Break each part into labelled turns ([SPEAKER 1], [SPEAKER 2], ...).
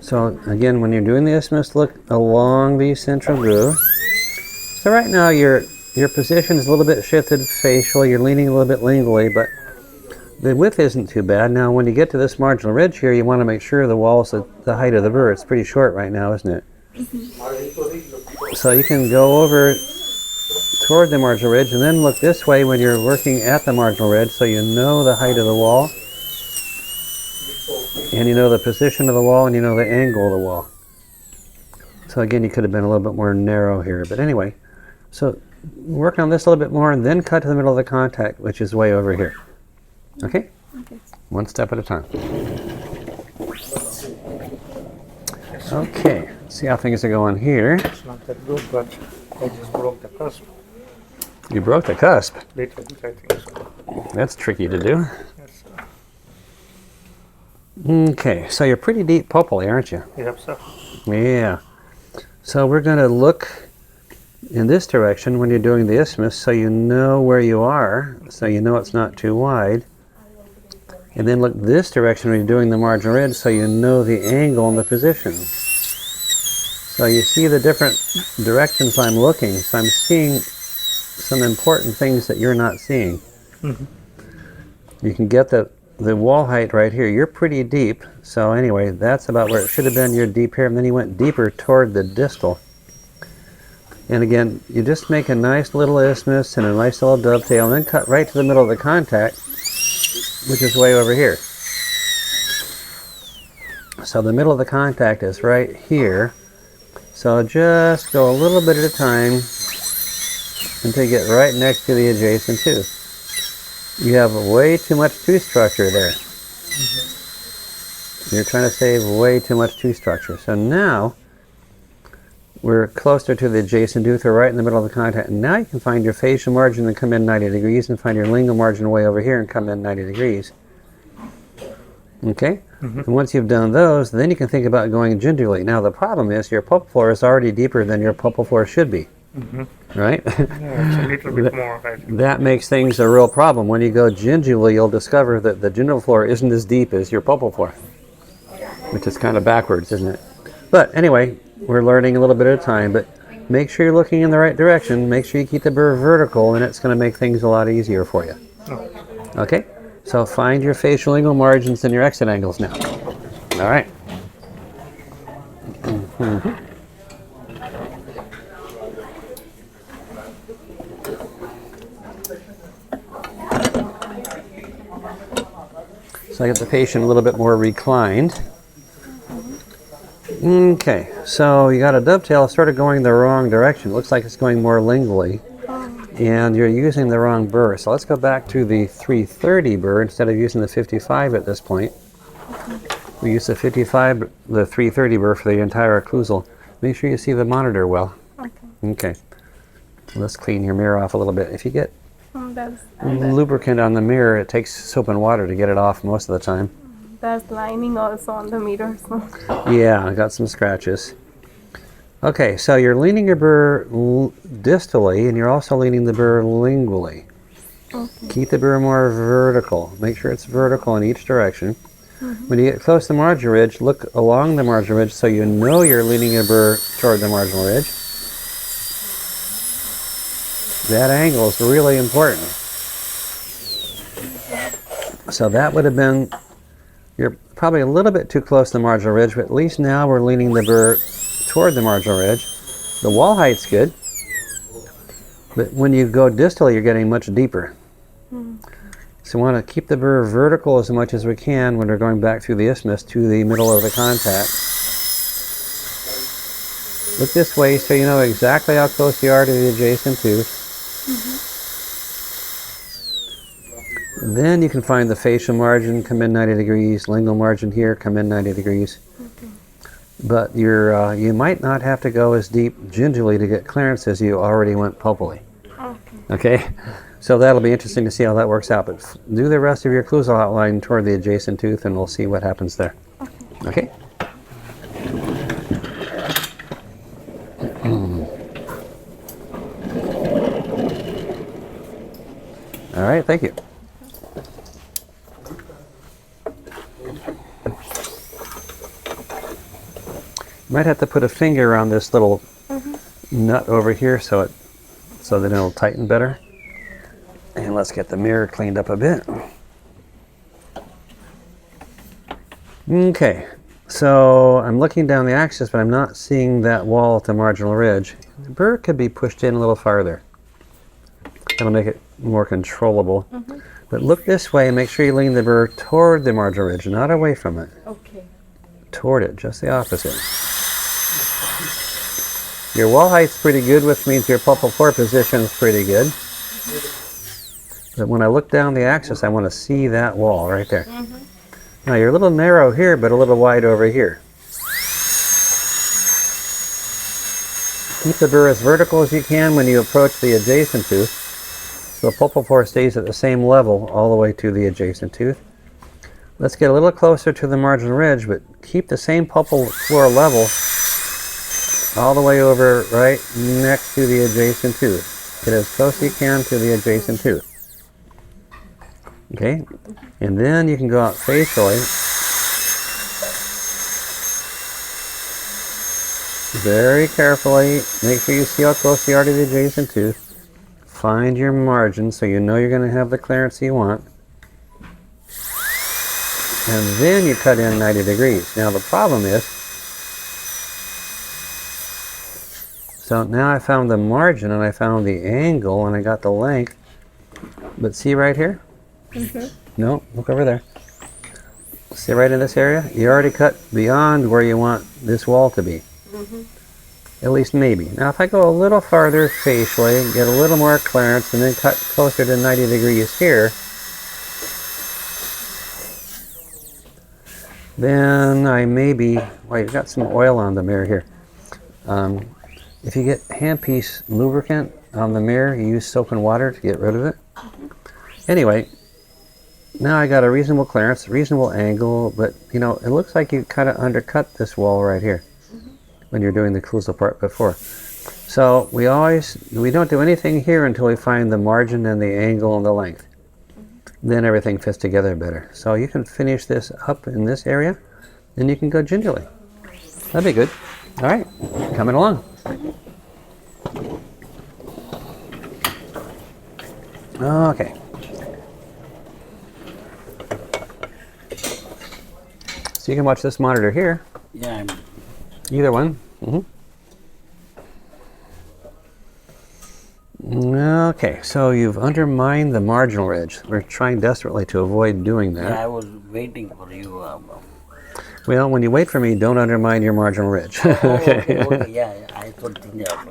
[SPEAKER 1] So again, when you're doing the isthmus, look along the central groove. So right now your position is a little bit shifted facially, you're leaning a little bit lingually, but the width isn't too bad. Now when you get to this marginal ridge here, you want to make sure the wall's at the height of the burr. It's pretty short right now, isn't it? So you can go over toward the marginal ridge and then look this way when you're working at the marginal ridge, so you know the height of the wall, and you know the position of the wall, and you know the angle of the wall. So again, you could have been a little bit more narrow here, but anyway, so work on this a little bit more and then cut to the middle of the contact, which is way over here. Okay?
[SPEAKER 2] Okay.
[SPEAKER 1] One step at a time. Okay, see how things are going here.
[SPEAKER 3] It's not that good, but I just broke the cusp.
[SPEAKER 1] You broke the cusp.
[SPEAKER 3] Little bit, I think so.
[SPEAKER 1] That's tricky to do.
[SPEAKER 3] Yes,
[SPEAKER 1] Okay, so you're pretty deep pulpally, aren't you?
[SPEAKER 3] yep, sir.
[SPEAKER 1] Yeah. So we're going to look in this direction when you're doing the isthmus, so you know where you are, so you know it's not too wide. And then look this direction when you're doing the marginal ridge, so you know the angle and the position. So you see the different directions I'm looking, so I'm seeing some important things that you're not seeing.
[SPEAKER 3] Mm-hmm.
[SPEAKER 1] You can get the wall height right here. You're pretty deep, so anyway, that's about where it should have been. You're deep here, and then you went deeper toward the distal. And again, you just make a nice little isthmus and a nice little dovetail, and then cut right to the middle of the contact, which is way over here. So the middle of the contact is right here. So just go a little bit at a time until you get right next to the adjacent tooth. You have way too much tooth structure there. Mm-hmm. You're trying to save way too much tooth structure. So now we're closer to the adjacent tooth, or right in the middle of the contact. And now you can find your facial margin and come in 90 degrees, and find your lingual margin way over here and come in 90 degrees. Okay? Mm-hmm. And once you've done those, then you can think about going gingerly. Now the problem is your pulpal floor is already deeper than your pulpal floor should be. Mm-hmm. Right?
[SPEAKER 3] Yeah, it's a little bit more.
[SPEAKER 1] That makes things a real problem. When you go gingerly, you'll discover that the gingival floor isn't as deep as your pulpal floor, which is kind of backwards, isn't it? But anyway, we're learning a little bit at a time, but make sure you're looking in the right direction. Make sure you keep the burr vertical, and it's going to make things a lot easier for you. Okay? So find your facial lingual margins and your exit angles now. All right. Mm-hmm. So I get the patient a little bit more reclined. Okay, so you got a dovetail sort of going the wrong direction. It looks like it's going more lingually, and you're using the wrong burr. So let's go back to the 330 burr instead of using the 55 at this point. We use the 55, the 330 burr for the entire occlusal. Make sure you see the monitor well. Okay. Let's clean your mirror off a little bit. If you get lubricant on the mirror, it takes soap and water to get it off most of the time.
[SPEAKER 2] There's lining also on the mirror, so.
[SPEAKER 1] Yeah, I got some scratches. Okay, so you're leaning your burr distally, and you're also leaning the burr lingually. Okay. Keep the burr more vertical. Make sure it's vertical in each direction. Mm-hmm. When you get close to the marginal ridge, look along the marginal ridge so you know you're leaning your burr toward the marginal ridge. That angle is really important. So that would have been, you're probably a little bit too close to the marginal ridge, but at least now we're leaning the burr toward the marginal ridge. The wall height's good, but when you go distally, you're getting much deeper. So we want to keep the burr vertical as much as we can when we're going back through the isthmus to the middle of the contact. Look this way so you know exactly how close you are to the adjacent tooth. Then you can find the facial margin, come in 90 degrees, lingual margin here, come in 90 degrees. But you might not have to go as deep gingerly to get clearance as you already went pulpally. Okay? So that'll be interesting to see how that works out. But do the rest of your occlusal outline toward the adjacent tooth, and we'll see what happens there. Okay? All right, thank you. Might have to put a finger on this little nut over here so then it'll tighten better. And let's get the mirror cleaned up a bit. Okay, so I'm looking down the axis, but I'm not seeing that wall at the marginal ridge. The burr could be pushed in a little farther. That'll make it more controllable. But look this way and make sure you lean the burr toward the marginal ridge, not away from it.
[SPEAKER 2] Okay.
[SPEAKER 1] Toward it, just the opposite. Your wall height's pretty good, which means your pulpal floor position is pretty good. But when I look down the axis, I want to see that wall right there. Now you're a little narrow here, but a little wide over here. Keep the burr as vertical as you can when you approach the adjacent tooth, so the pulpal floor stays at the same level all the way to the adjacent tooth. Let's get a little closer to the marginal ridge, but keep the same pulpal floor level all the way over right next to the adjacent tooth. Get as close as you can to the adjacent tooth. Okay, and then you can go out facially. Very carefully, make sure you see how close you are to the adjacent tooth. Find your margin so you know you're going to have the clearance you want. And then you cut in 90 degrees. Now the problem is, so now I found the margin and I found the angle and I got the length. But see right here? No, look over there. See right in this area? You already cut beyond where you want this wall to be. At least maybe. Now if I go a little farther facially, get a little more clearance, and then cut closer to 90 degrees here, then I maybe, well, you've got some oil on the mirror here. If you get handpiece lubricant on the mirror, you use soap and water to get rid of it. Anyway, now I got a reasonable clearance, reasonable angle, but you know, it looks like you kind of undercut this wall right here when you're doing the occlusal part before. So we don't do anything here until we find the margin and the angle and the length. Then everything fits together better. So you can finish this up in this area, then you can go gingerly. That'd be good. All right, coming along. Okay. So you can watch this monitor here.
[SPEAKER 4] Yeah.
[SPEAKER 1] Either one. Okay, so you've undermined the marginal ridge. We're trying desperately to avoid doing that.
[SPEAKER 4] Yeah, I was waiting for you.
[SPEAKER 1] Well, when you wait for me, don't undermine your marginal ridge.
[SPEAKER 4] Okay, yeah, I thought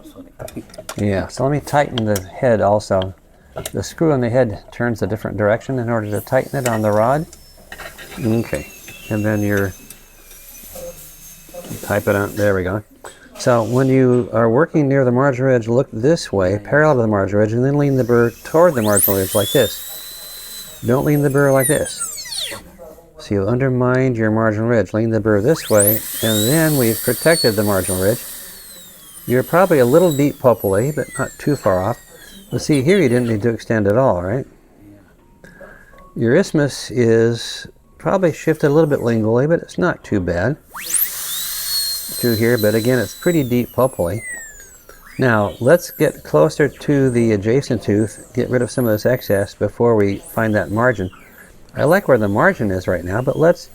[SPEAKER 4] sorry.
[SPEAKER 1] Yeah, so let me tighten the head also. The screw on the head turns a different direction in order to tighten it on the rod. Okay, and then you're type it out. There we go. So when you are working near the marginal ridge, look this way, parallel to the marginal ridge, and then lean the burr toward the marginal ridge like this. Don't lean the burr like this. So you undermined your marginal ridge. Lean the burr this way, and then we've protected the marginal ridge. You're probably a little deep pulpally, but not too far off. But see, here you didn't need to extend at all, right? Your isthmus is probably shifted a little bit lingually, but it's not too bad. Through here, but again, it's pretty deep pulpally. Now, let's get closer to the adjacent tooth, get rid of some of this excess before we find that margin. I like where the margin is right now, but let's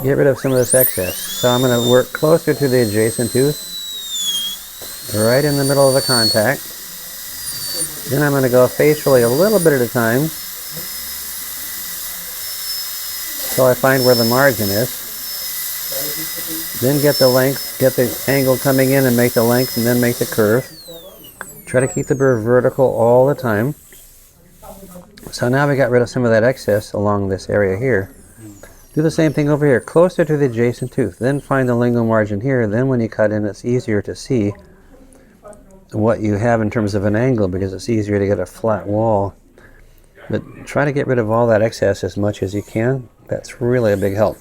[SPEAKER 1] get rid of some of this excess. So I'm going to work closer to the adjacent tooth, right in the middle of the contact. Then I'm going to go facially a little bit at a time until I find where the margin is. Then get the length, get the angle coming in and make the length, and then make the curve. Try to keep the burr vertical all the time. So now we got rid of some of that excess along this area here. Do the same thing over here, closer to the adjacent tooth. Then find the lingual margin here. Then when you cut in, it's easier to see what you have in terms of an angle because it's easier to get a flat wall. But try to get rid of all that excess as much as you can. That's really a big help.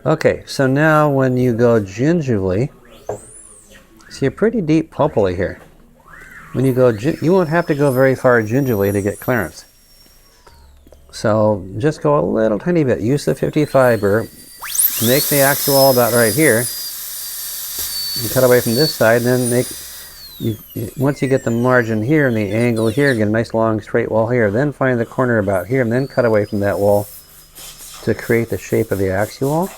[SPEAKER 1] Okay, so now when you go gingivally, see, you're pretty deep pulpally here. When you go, you won't have to go very far gingivally to get clearance. So just go a little tiny bit. Use the 55 burr. Make the actual about right here. You cut away from this side, and then once you get the margin here and the angle here, get a nice long straight wall here, then find the corner about here, and then cut away from that wall to create the shape of the axial wall.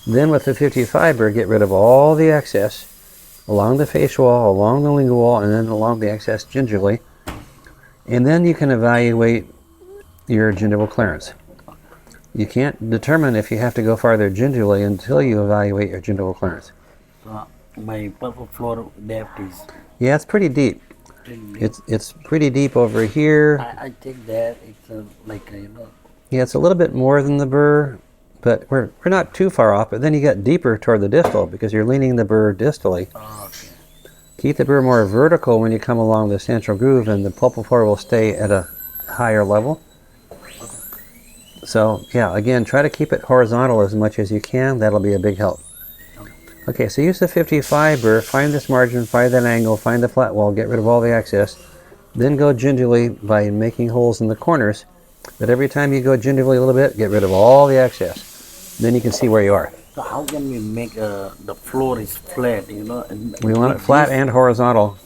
[SPEAKER 1] Then with the 55 burr, get rid of all the excess along the facial wall, along the lingual wall, and then along the excess gingivaly. And then you can evaluate your gingival clearance. You can't determine if you have to go farther gingivally until you evaluate your gingival clearance.
[SPEAKER 4] So my purple floor depth is.
[SPEAKER 1] Yeah, it's pretty deep. It's pretty deep over here.
[SPEAKER 4] I checked that. It's like
[SPEAKER 1] Yeah, it's a little bit more than the burr, but we're not too far off. But then you get deeper toward the distal because you're leaning the burr distally.
[SPEAKER 4] Oh, okay.
[SPEAKER 1] Keep the burr more vertical when you come along the central groove, and the pulpal floor will stay at a higher level. So yeah, again, try to keep it horizontal as much as you can. That'll be a big help. Okay, so use the 55 burr, find this margin, find that angle, find the flat wall, get rid of all the excess. Then go gingivally by making holes in the corners. But every time you go gingivally a little bit, get rid of all the excess. Then you can see where you are.
[SPEAKER 4] So how can we make the floor is flat, And
[SPEAKER 1] We want it flat and horizontal.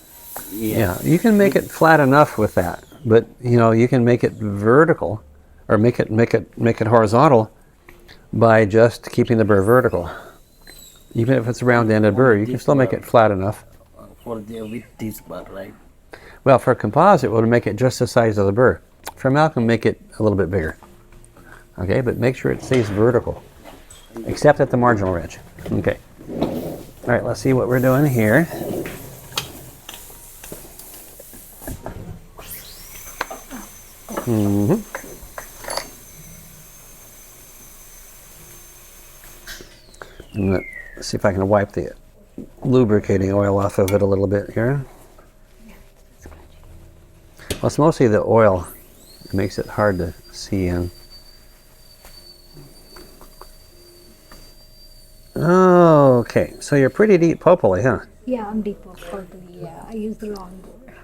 [SPEAKER 4] Yeah.
[SPEAKER 1] You can make it flat enough with that, but you can make it vertical, or make it horizontal by just keeping the burr vertical. Even if it's a round-ended burr, you can still make it flat enough.
[SPEAKER 4] For with this bar, right?
[SPEAKER 1] Well, for a composite, we'll make it just the size of the burr. For amalgam, make it a little bit bigger. Okay, but make sure it stays vertical, except at the marginal ridge. Okay. All right, let's see what we're doing here. I'm going to see if I can wipe the lubricating oil off of it a little bit here. Well, it's mostly the oil. It makes it hard to see in. Okay, so you're pretty deep pulpally, huh?
[SPEAKER 5] Yeah, I'm deep purple. Yeah, I use the long board.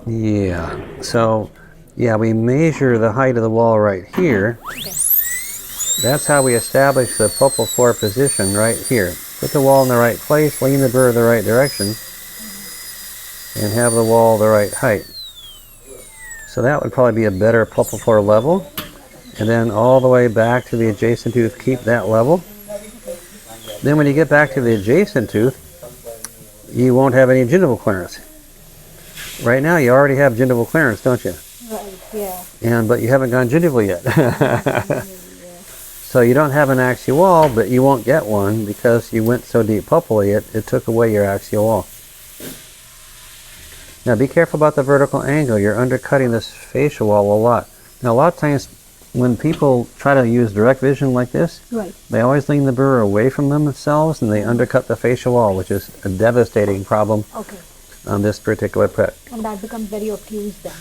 [SPEAKER 1] Yeah, so yeah, we measure the height of the wall right here.
[SPEAKER 5] Okay.
[SPEAKER 1] That's how we establish the pulpal floor position right here. Put the wall in the right place, lean the burr the right direction, and have the wall the right height. So that would probably be a better pulpal floor level. And then all the way back to the adjacent tooth, keep that level. Then when you get back to the adjacent tooth, you won't have any gingival clearance. Right now you already have gingival clearance, don't you?
[SPEAKER 5] Right, yeah.
[SPEAKER 1] But you haven't gone gingivally yet. So you don't have an axial wall, but you won't get one because you went so deep pulpally, it took away your axial wall. Now be careful about the vertical angle. You're undercutting this facial wall a lot. Now a lot of times when people try to use direct vision like this,
[SPEAKER 5] Right.
[SPEAKER 1] they always lean the burr away from themselves and they undercut the facial wall, which is a devastating problem
[SPEAKER 5] Okay.
[SPEAKER 1] on this particular pet.
[SPEAKER 5] And that becomes very obtuse then.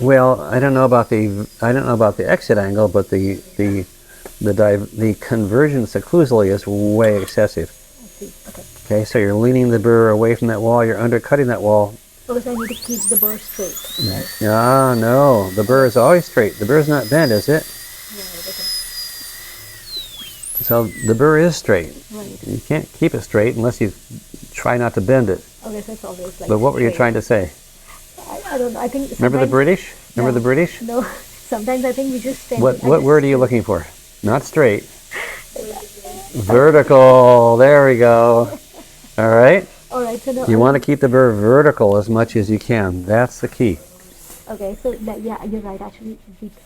[SPEAKER 1] Well, I don't know about the exit angle, but the convergence occlusally is way excessive.
[SPEAKER 5] I see. Okay.
[SPEAKER 1] Okay, so you're leaning the burr away from that wall, you're undercutting that wall.
[SPEAKER 5] Because I need to keep the burr straight. Right.
[SPEAKER 1] Ah, no, the burr is always straight. The burr is not bent, is it?
[SPEAKER 5] Right, okay.
[SPEAKER 1] So the burr is straight.
[SPEAKER 5] Right.
[SPEAKER 1] You can't keep it straight unless you try not to bend it.
[SPEAKER 5] Okay, so it's always like
[SPEAKER 1] But what were you
[SPEAKER 5] straight.
[SPEAKER 1] trying to say?
[SPEAKER 5] I don't know. I think
[SPEAKER 1] Remember the
[SPEAKER 5] sometimes-
[SPEAKER 1] British? Remember
[SPEAKER 5] No.
[SPEAKER 1] the British?
[SPEAKER 5] No. Sometimes I think we just tend
[SPEAKER 1] What
[SPEAKER 5] to...
[SPEAKER 1] word are you looking for? Not straight. Vertical. There we go. All right.
[SPEAKER 5] All right, so no,
[SPEAKER 1] You want to keep the burr vertical as much as you can. That's the key.
[SPEAKER 5] Okay, so that, yeah, you're right. Actually,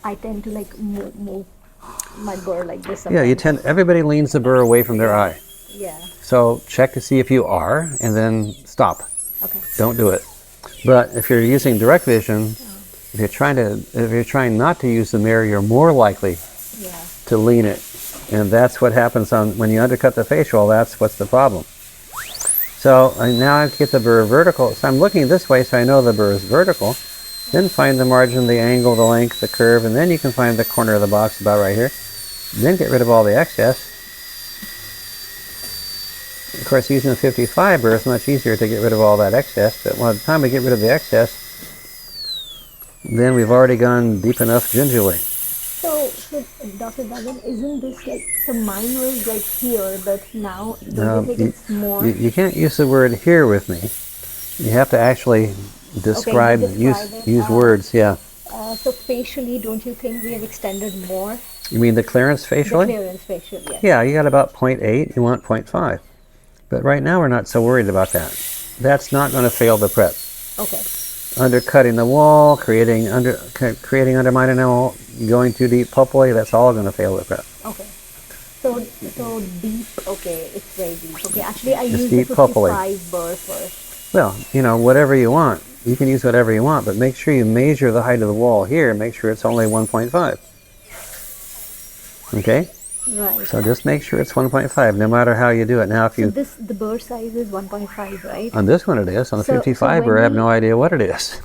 [SPEAKER 5] I tend to like move my burr like this.
[SPEAKER 1] Yeah, everybody leans the burr away from their eye.
[SPEAKER 5] Yeah.
[SPEAKER 1] So check to see if you are, and then stop.
[SPEAKER 5] Okay.
[SPEAKER 1] Don't do it. But if you're using direct vision, if you're trying not to use the mirror, you're more likely
[SPEAKER 5] Yeah.
[SPEAKER 1] to lean it. And that's what happens when you undercut the facial. That's what's the problem. So now I get the burr vertical. So I'm looking this way, so I know the burr is vertical. Then find the margin, the angle, the length, the curve, and then you can find the corner of the box about right here. Then get rid of all the excess. Of course, using the 55 burr is much easier to get rid of all that excess, but by the time we get rid of the excess, then we've already gone deep enough gingivally.
[SPEAKER 5] So So, Dr. Dagan, isn't this like, so mine was like here, but now don't you think
[SPEAKER 1] You,
[SPEAKER 5] it's more?
[SPEAKER 1] you can't use the word here with me. You have to actually describe,
[SPEAKER 5] describe it.
[SPEAKER 1] use words, yeah.
[SPEAKER 5] So facially, don't you think we have extended more?
[SPEAKER 1] You mean the clearance facially?
[SPEAKER 5] The clearance facial, yes.
[SPEAKER 1] Yeah, you got about 0.8, you want 0.5. But right now we're not so worried about that. That's not going to fail the prep.
[SPEAKER 5] Okay.
[SPEAKER 1] Undercutting the wall, creating undermining wall, going too deep pulpily, that's all going to fail the prep.
[SPEAKER 5] Okay. So deep. Okay, it's very deep. Okay, actually I
[SPEAKER 1] It's
[SPEAKER 5] used
[SPEAKER 1] deep
[SPEAKER 5] the
[SPEAKER 1] pulpily.
[SPEAKER 5] 55 burr first.
[SPEAKER 1] Well, you know, whatever you want. You can use whatever you want, but make sure you measure the height of the wall here. Make sure it's only 1.5. Okay?
[SPEAKER 5] Right.
[SPEAKER 1] So just make sure it's 1.5, no matter how you do it. Now, if
[SPEAKER 5] So
[SPEAKER 1] you
[SPEAKER 5] the burr size is 1.5, right?
[SPEAKER 1] on this one it is. On the
[SPEAKER 5] So
[SPEAKER 1] 55,
[SPEAKER 5] when
[SPEAKER 1] I have
[SPEAKER 5] we-
[SPEAKER 1] no idea what it is.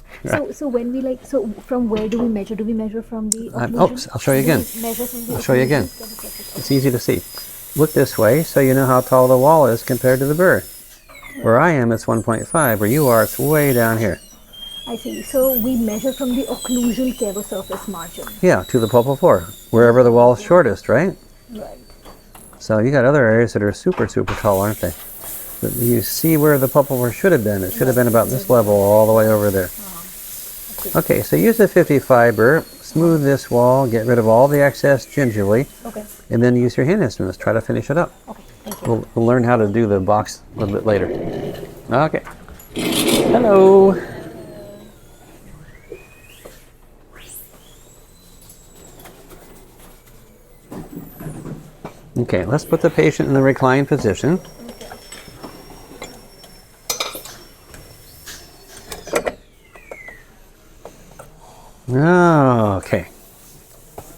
[SPEAKER 5] So when we from where do we measure? Do we measure from the
[SPEAKER 1] oh,
[SPEAKER 5] occlusion?
[SPEAKER 1] I'll show you
[SPEAKER 5] Do we
[SPEAKER 1] again.
[SPEAKER 5] measure from the
[SPEAKER 1] I'll show you again.
[SPEAKER 5] occlusion?
[SPEAKER 1] It's easy to see. Look this way, so you know how tall the wall is compared to the burr. Where I am, it's 1.5. Where you are, it's way down here.
[SPEAKER 5] I see. So we measure from the occlusion cavo surface margin.
[SPEAKER 1] Yeah, to the pulpal floor, wherever the wall is shortest, right?
[SPEAKER 5] Right.
[SPEAKER 1] So you got other areas that are super, super tall, aren't they? But you see where the pulpal floor should have been. It should have been about this level all the way over there. Okay, so use the 55 burr, smooth this wall, get rid of all the excess gingerly,
[SPEAKER 5] Okay.
[SPEAKER 1] and then use your hand instruments. Try to finish it up.
[SPEAKER 5] Okay. Thank you.
[SPEAKER 1] We'll learn how to do the box a little bit later. Okay. Hello. Okay, let's put the patient in the reclined position. Okay.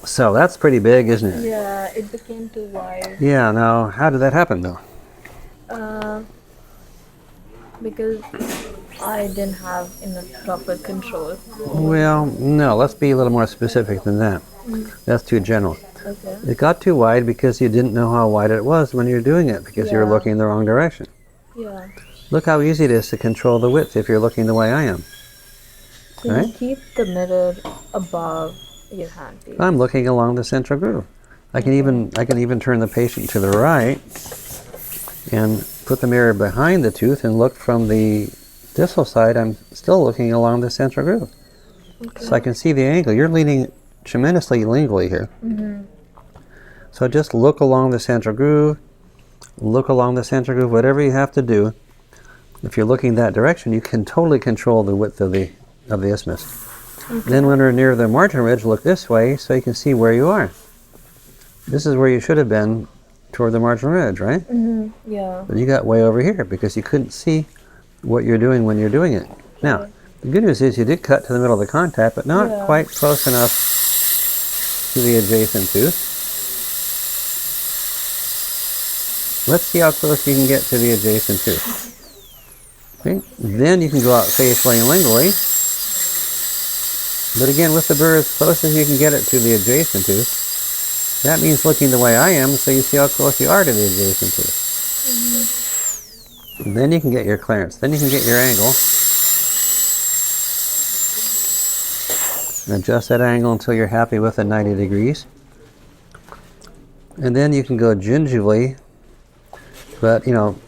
[SPEAKER 1] So that's pretty big, isn't it?
[SPEAKER 2] Yeah, it became too wide.
[SPEAKER 1] Yeah, now, how did that happen, though?
[SPEAKER 2] Because I didn't have enough proper control.
[SPEAKER 1] Well, no, let's be a little more specific than that. That's too general.
[SPEAKER 2] Okay.
[SPEAKER 1] It got too wide because you didn't know how wide it was when you were doing it, because you were
[SPEAKER 2] Yeah.
[SPEAKER 1] looking in the wrong direction.
[SPEAKER 2] Yeah.
[SPEAKER 1] Look how easy it is to control the width if you're looking the way I am.
[SPEAKER 2] So
[SPEAKER 1] Right?
[SPEAKER 2] you keep the mirror above your handpiece.
[SPEAKER 1] I'm looking along the central groove. I can even turn the patient to the right and put the mirror behind the tooth and look from the distal side. I'm still looking along the central groove. So I can see the angle. You're leaning tremendously lingually here. So just look along the central groove, whatever you have to do. If you're looking that direction, you can totally control the width of the isthmus. Then when we're near the margin ridge, look this way so you can see where you are. This is where you should have been toward the margin ridge, right?
[SPEAKER 2] Yeah.
[SPEAKER 1] But you got way over here because you couldn't see what you're doing when you're doing it. Now, the good news is you did cut to the middle of the contact, but not
[SPEAKER 2] Yeah.
[SPEAKER 1] quite close enough to the adjacent tooth. Let's see how close you can get to the adjacent tooth. Okay, then you can go out facially and lingually. But again, with the burr as close as you can get it to the adjacent tooth, that means looking the way I am, so you see how close you are to the adjacent tooth. And then you can get your clearance. Then you can get your angle. And adjust that angle until you're happy with it 90 degrees. And then you can go gingerly. But, you know,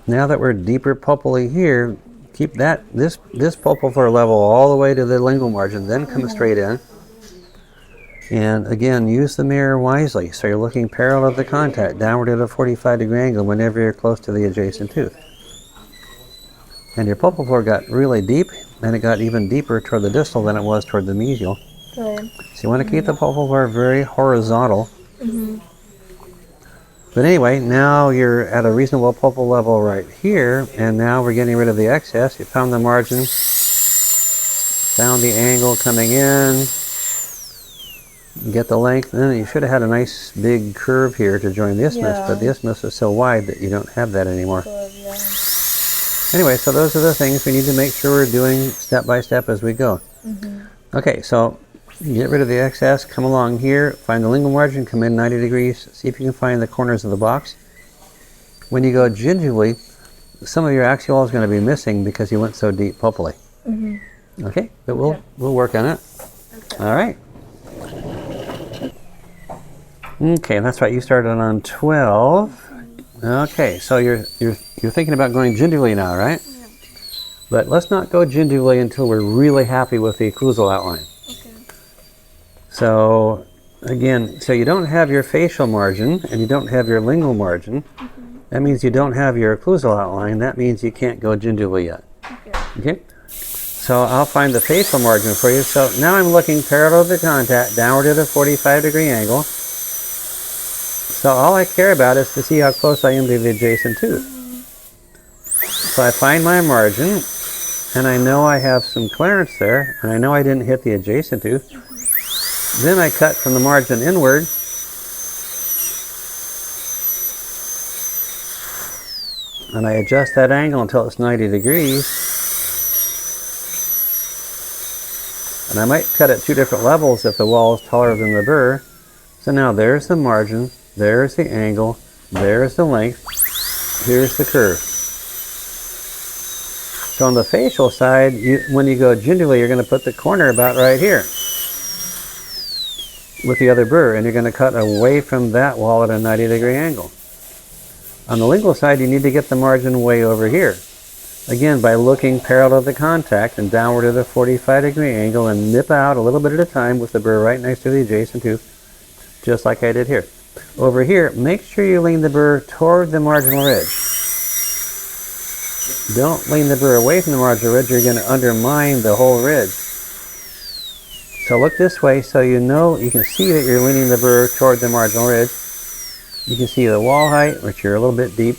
[SPEAKER 1] now that we're deeper pulpally here, keep this pulpal floor level all the way to the lingual margin, then come straight in. And again, use the mirror wisely. So you're looking parallel to the contact, downward at a 45-degree angle whenever you're close to the adjacent tooth. And your pulpal floor got really deep, and it got even deeper toward the distal than it was toward the mesial.
[SPEAKER 2] Right.
[SPEAKER 1] So you want to keep the pulpal floor very horizontal. But anyway, now you're at a reasonable pulpal level right here, and now we're getting rid of the excess. You found the margin, found the angle coming in, get the length, and then you should have had a nice big curve here to join the isthmus,
[SPEAKER 2] Yeah.
[SPEAKER 1] but the isthmus is so wide that you don't have that anymore.
[SPEAKER 2] Good, yeah.
[SPEAKER 1] Anyway, so those are the things we need to make sure we're doing step by step as we go. Okay, so get rid of the excess, come along here, find the lingual margin, come in 90 degrees, see if you can find the corners of the box. When you go gingerly, some of your axial is going to be missing because you went so deep pulpally. Okay, but we'll work on it. All right. Okay, that's right. You started on 12. Okay, so you're thinking about going gingerly now, right?
[SPEAKER 2] Yeah.
[SPEAKER 1] But let's not go gingerly until we're really happy with the occlusal outline.
[SPEAKER 2] Okay.
[SPEAKER 1] So again, so you don't have your facial margin and you don't have your lingual margin. That means you don't have your occlusal outline. That means you can't go gingerly yet.
[SPEAKER 2] Okay.
[SPEAKER 1] Okay? So I'll find the facial margin for you. So now I'm looking parallel to the contact, downward at a 45-degree angle. So all I care about is to see how close I am to the adjacent tooth. So I find my margin, and I know I have some clearance there, and I know I didn't hit the adjacent tooth. Then I cut from the margin inward. And I adjust that angle until it's 90 degrees. And I might cut at 2 different levels if the wall is taller than the burr. So now there's the margin, there's the angle, there's the length, here's the curve. So on the facial side, when you go gingerly, you're going to put the corner about right here with the other burr, and you're going to cut away from that wall at a 90-degree angle. On the lingual side, you need to get the margin way over here. Again, by looking parallel to the contact and downward at a 45-degree angle and nip out a little bit at a time with the burr right next to the adjacent tooth, just like I did here. Over here, make sure you lean the burr toward the marginal ridge. Don't lean the burr away from the marginal ridge, you're going to undermine the whole ridge. So look this way so you know, you can see that you're leaning the burr toward the marginal ridge. You can see the wall height, which you're a little bit deep.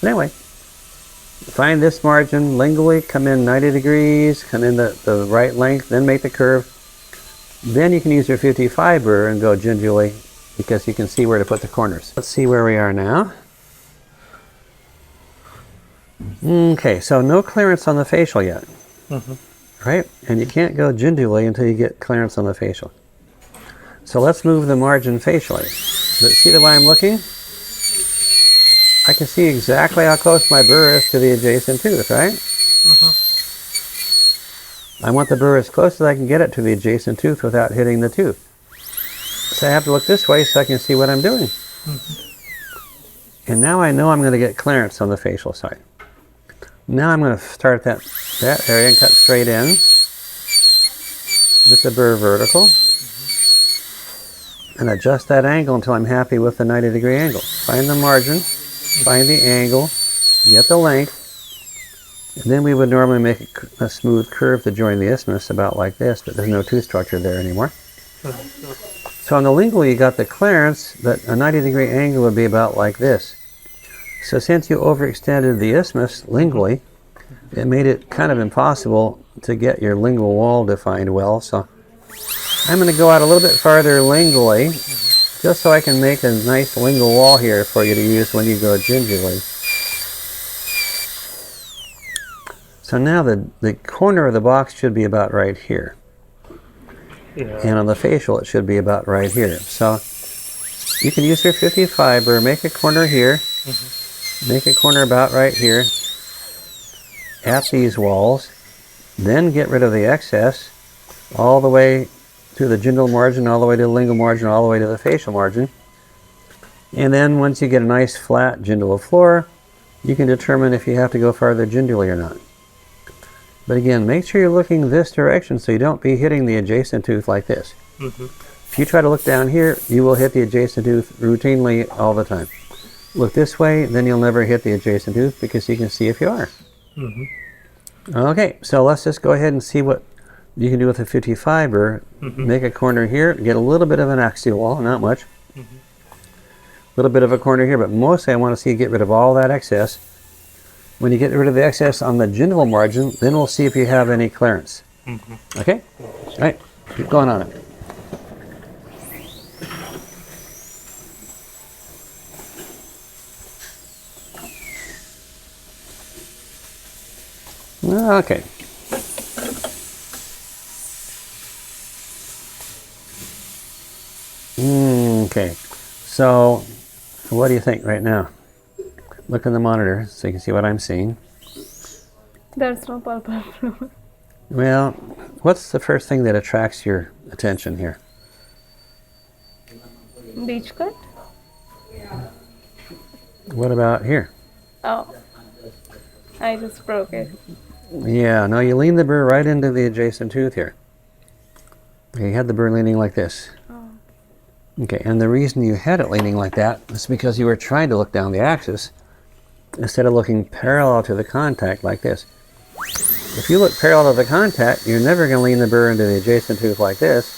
[SPEAKER 1] But anyway, find this margin lingually, come in 90 degrees, come in the right length, then make the curve. Then you can use your 55 burr and go gingerly because you can see where to put the corners. Let's see where we are now. Okay, so no clearance on the facial yet. Right? And you can't go gingerly until you get clearance on the facial. So let's move the margin facially. But see the way I'm looking? I can see exactly how close my burr is to the adjacent tooth, right? I want the burr as close as I can get it to the adjacent tooth without hitting the tooth. So I have to look this way so I can see what I'm doing. And now I know I'm going to get clearance on the facial side. Now I'm going to start that area and cut straight in with the burr vertical. And adjust that angle until I'm happy with the 90-degree angle. Find the margin, find the angle, get the length, and then we would normally make a smooth curve to join the isthmus about like this, but there's no tooth structure there anymore. So on the lingual you got the clearance, but a 90-degree angle would be about like this. So since you overextended the isthmus lingually, it made it kind of impossible to get your lingual wall defined well. So I'm going to go out a little bit farther lingually, just so I can make a nice lingual wall here for you to use when you go gingerly. So now the corner of the box should be about right here. And on the facial it should be about right here. So you can use your 55 burr, make a corner here, make a corner about right here at these walls, then get rid of the excess all the way to the gingival margin, all the way to the lingual margin, all the way to the facial margin. And then once you get a nice flat gingival floor, you can determine if you have to go farther gingially or not. But again, make sure you're looking this direction so you don't be hitting the adjacent tooth like this. If you try to look down here, you will hit the adjacent tooth routinely all the time. Look this way, then you'll never hit the adjacent tooth because you can see if you are. Okay, so let's just go ahead and see what you can do with a 55 burr. Make a corner here, get a little bit of an axial wall, not much. A little bit of a corner here, but mostly I want to see you get rid of all that excess. When you get rid of the excess on the gingival margin, then we'll see if you have any clearance. Okay? All right, keep going on it. Okay. Okay, so what do you think right now? Look in the monitor so you can see what I'm seeing.
[SPEAKER 2] There's no purple floor.
[SPEAKER 1] Well, what's the first thing that attracts your attention here?
[SPEAKER 2] Beach cut?
[SPEAKER 1] What about here?
[SPEAKER 2] Oh. I just broke it.
[SPEAKER 1] Yeah, no, you lean the burr right into the adjacent tooth here. Okay, you had the burr leaning like this.
[SPEAKER 2] Oh.
[SPEAKER 1] Okay, and the reason you had it leaning like that is because you were trying to look down the axis instead of looking parallel to the contact like this. If you look parallel to the contact, you're never going to lean the burr into the adjacent tooth like this.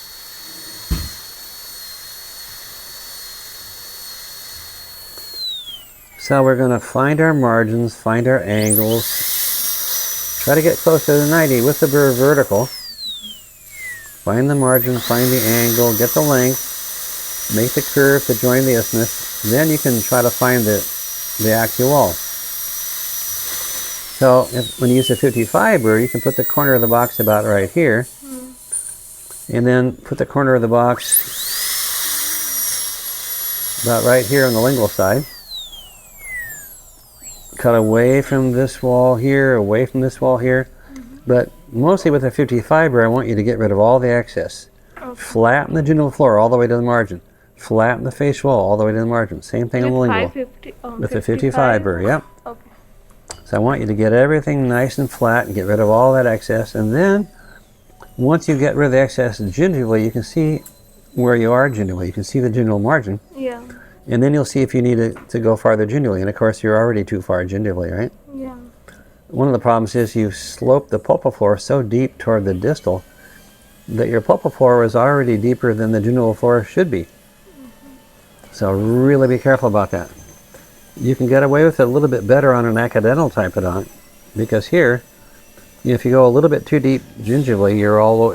[SPEAKER 1] So we're going to find our margins, find our angles, try to get close to the 90 with the burr vertical. Find the margin, find the angle, get the length, make the curve to join the isthmus. Then you can try to find the axial wall. So when you use a 55 burr, you can put the corner of the box about right here. And then put the corner of the box about right here on the lingual side. Cut away from this wall here, away from this wall here. But mostly with a 55 burr, I want you to get rid of all the excess.
[SPEAKER 2] Okay.
[SPEAKER 1] Flatten the gingival floor all the way to the margin. Flatten the face wall all the way to the margin. Same thing on the lingual.
[SPEAKER 2] 550,
[SPEAKER 1] With the 55 burr, yep.
[SPEAKER 2] Okay.
[SPEAKER 1] So I want you to get everything nice and flat and get rid of all that excess. And then, once you get rid of the excess gingivally, you can see where you are gingivally. You can see the gingival margin.
[SPEAKER 2] Yeah.
[SPEAKER 1] And then you'll see if you need to go farther gingivally. And of course, you're already too far gingivally, right?
[SPEAKER 2] Yeah.
[SPEAKER 1] One of the problems is you slope the pulpal floor so deep toward the distal that your pulpal floor is already deeper than the gingival floor should be. So really be careful about that. You can get away with it a little bit better on an accidental type odont, because here, if you go a little bit too deep gingivally,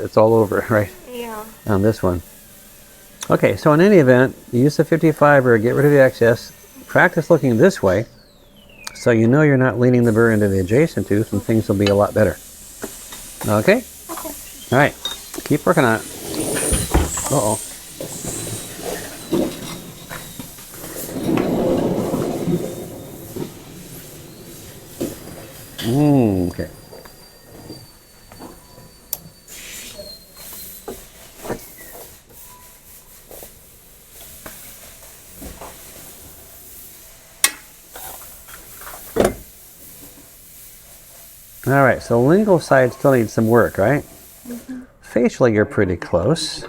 [SPEAKER 1] it's all over, right?
[SPEAKER 2] Yeah.
[SPEAKER 1] On this one. Okay, so in any event, use the 55 or get rid of the excess. Practice looking this way, so you know you're not leaning the burr into the adjacent tooth, and things will be a lot better. Okay? All right. Keep working on it. Uh-oh. Okay. All right, so lingual side still needs some work, right? Facially, you're pretty close.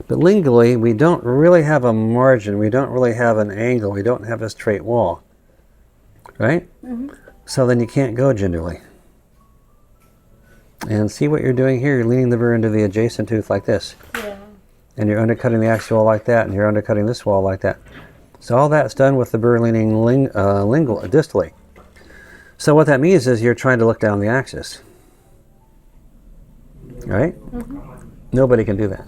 [SPEAKER 1] But lingually, we don't really have a margin. We don't really have an angle. We don't have a straight wall, right? So then you can't go gingivally. And see what you're doing here? You're leaning the burr into the adjacent tooth like this.
[SPEAKER 2] Yeah.
[SPEAKER 1] And you're undercutting the axial wall like that, and you're undercutting this wall like that. So all that's done with the burr leaning distally. So what that means is you're trying to look down the axis. Right? Nobody can do that.